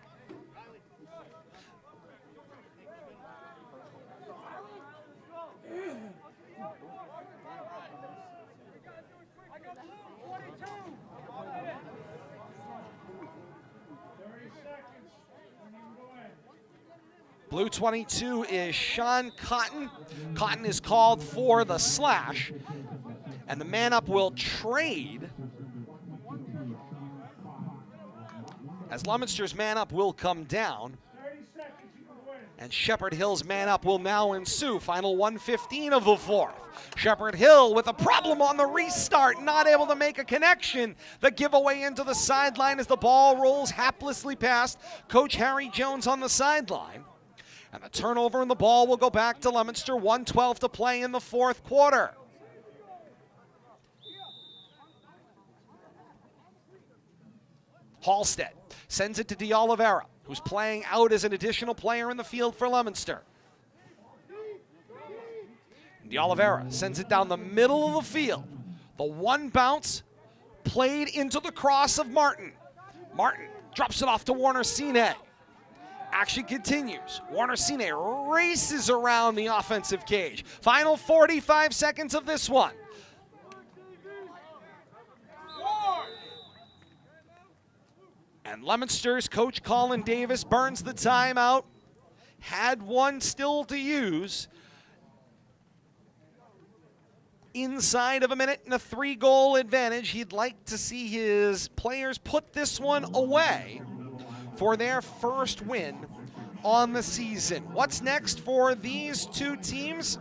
Blue 22 is Sean Cotton. Cotton is called for the slash, and the man-up will trade as Leominster's man-up will come down, and Shepherd Hill's man-up will now ensue. Final 1:15 of the fourth. Shepherd Hill with a problem on the restart, not able to make a connection. The giveaway into the sideline as the ball rolls haplessly past Coach Harry Jones on the sideline. And the turnover and the ball will go back to Leominster. 1:12 to play in the fourth quarter. Halstead sends it to D'Oliveira, who's playing out as an additional player in the field for Leominster. D'Oliveira sends it down the middle of the field. The one bounce played into the cross of Martin. Martin drops it off to Warner-Sine. Action continues. Warner-Sine races around the offensive cage. Final 45 seconds of this one. And Leominster's coach Colin Davis burns the timeout. Had one still to use. Inside of a minute and a 3-goal advantage. He'd like to see his players put this one away for their first win on the season. What's next for these two teams?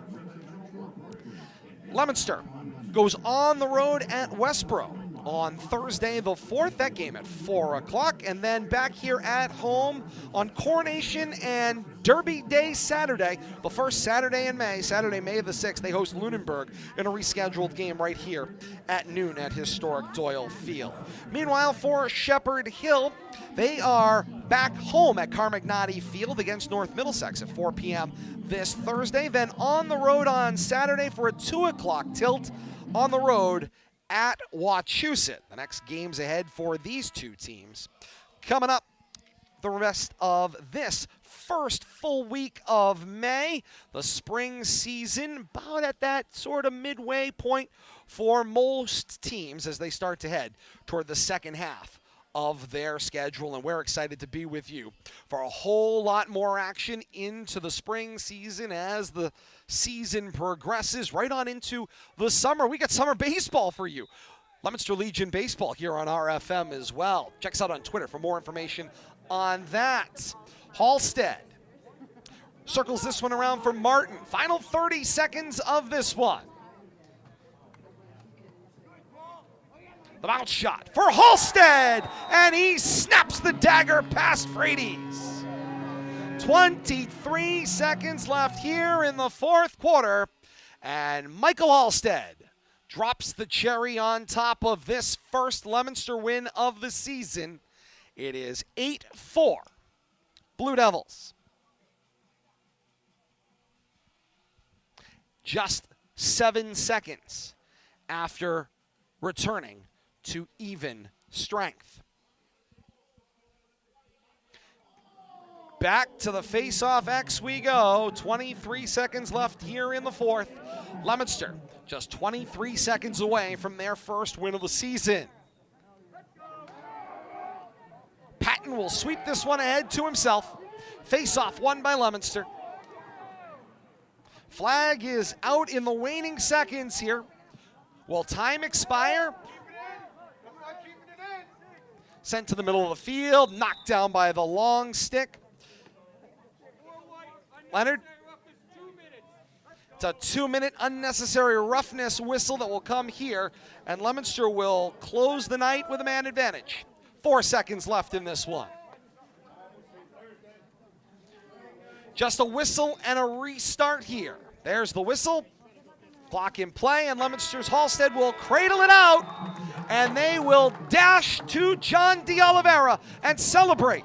Leominster goes on the road at Westboro on Thursday the 4th, that game at 4 o'clock, and then back here at home on Coronation and Derby Day Saturday, the first Saturday in May, Saturday, May the 6th, they host Lunenburg in a rescheduled game right here at noon at historic Doyle Field. Meanwhile, for Shepherd Hill, they are back home at Carmagnati Field against North Middlesex at 4 p.m. this Thursday, then on the road on Saturday for a 2 o'clock tilt on the road at Wachusett. The next games ahead for these two teams. Coming up the rest of this first full week of May, the spring season about at that sort of midway point for most teams as they start to head toward the second half of their schedule, and we're excited to be with you for a whole lot more action into the spring season as the season progresses right on into the summer. We got summer baseball for you. Leominster Legion Baseball here on RFM as well. Check us out on Twitter for more information on that. Halstead circles this one around for Martin. Final 30 seconds of this one. The bounce shot for Halstead, and he snaps the dagger past Frady's. 23 seconds left here in the fourth quarter, and Michael Halstead drops the cherry on top of this first Leominster win of the season. It is 8-4 Blue Devils. Just 7 seconds after returning to even strength. Back to the face-off X we go. 23 seconds left here in the fourth. Leominster just 23 seconds away from their first win of the season. Patton will sweep this one ahead to himself. Face-off won by Leominster. Flag is out in the waning seconds here. Will time expire? Sent to the middle of the field, knocked down by the long stick. Leonard. It's a 2-minute unnecessary roughness whistle that will come here, and Leominster will close the night with a man advantage. 4 seconds left in this one. Just a whistle and a restart here. There's the whistle. Clock in play, and Leominster's Halstead will cradle it out, and they will dash to John De Oliveira and celebrate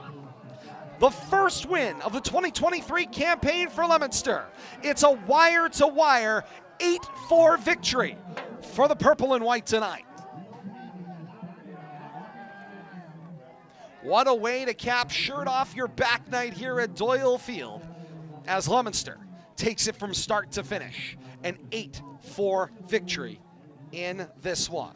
the first win of the 2023 campaign for Leominster. It's a wire-to-wire 8-4 victory for the purple and white tonight. What a way to cap shirt off your back night here at Doyle Field as Leominster takes it from start to finish. An 8-4 victory in this one.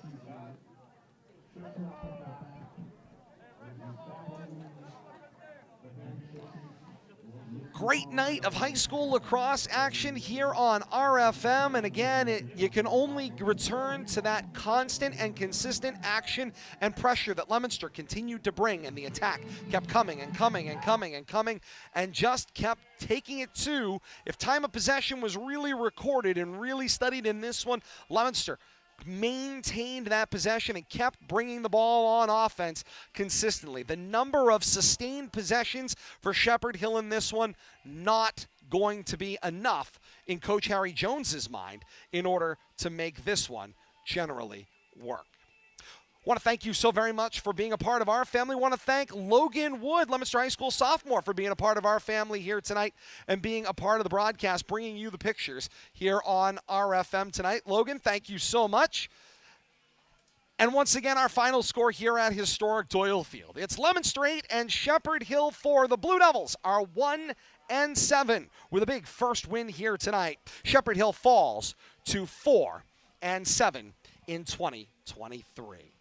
Great night of high school lacrosse action here on RFM, and again, you can only return to that constant and consistent action and pressure that Leominster continued to bring, and the attack kept coming and coming and coming and coming, and just kept taking it to, if time of possession was really recorded and really studied in this one, Leominster maintained that possession and kept bringing the ball on offense consistently. The number of sustained possessions for Shepherd Hill in this one, not going to be enough in Coach Harry Jones's mind in order to make this one generally work. I want to thank you so very much for being a part of our family. I want to thank Logan Wood, Leominster High School sophomore, for being a part of our family here tonight and being a part of the broadcast, bringing you the pictures here on RFM tonight. Logan, thank you so much. And once again, our final score here at historic Doyle Field. It's Leominster 8 and Shepherd Hill 4. The Blue Devils are 1-7 with a big first win here tonight. Shepherd Hill falls to 4-7 in 2023.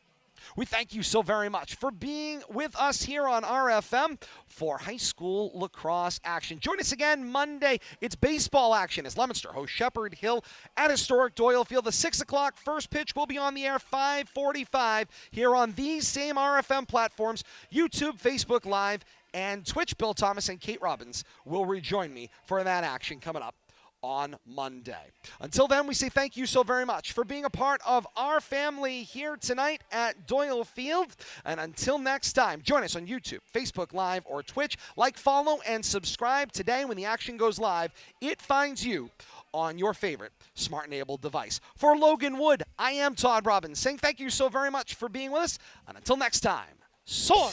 We thank you so very much for being with us here on RFM for high school lacrosse action. Join us again Monday. It's baseball action as Leominster hosts Shepherd Hill at historic Doyle Field. The 6 o'clock first pitch will be on the air 5:45 here on these same RFM platforms, YouTube, Facebook Live, and Twitch. Bill Thomas and Kate Robbins will rejoin me for that action coming up on Monday. Until then, we say thank you so very much for being a part of our family here tonight at Doyle Field. And until next time, join us on YouTube, Facebook Live, or Twitch. Like, follow, and subscribe today when the action goes live. It finds you on your favorite smart-enabled device. For Logan Wood, I am Todd Robbins, saying thank you so very much for being with us. And until next time, so long.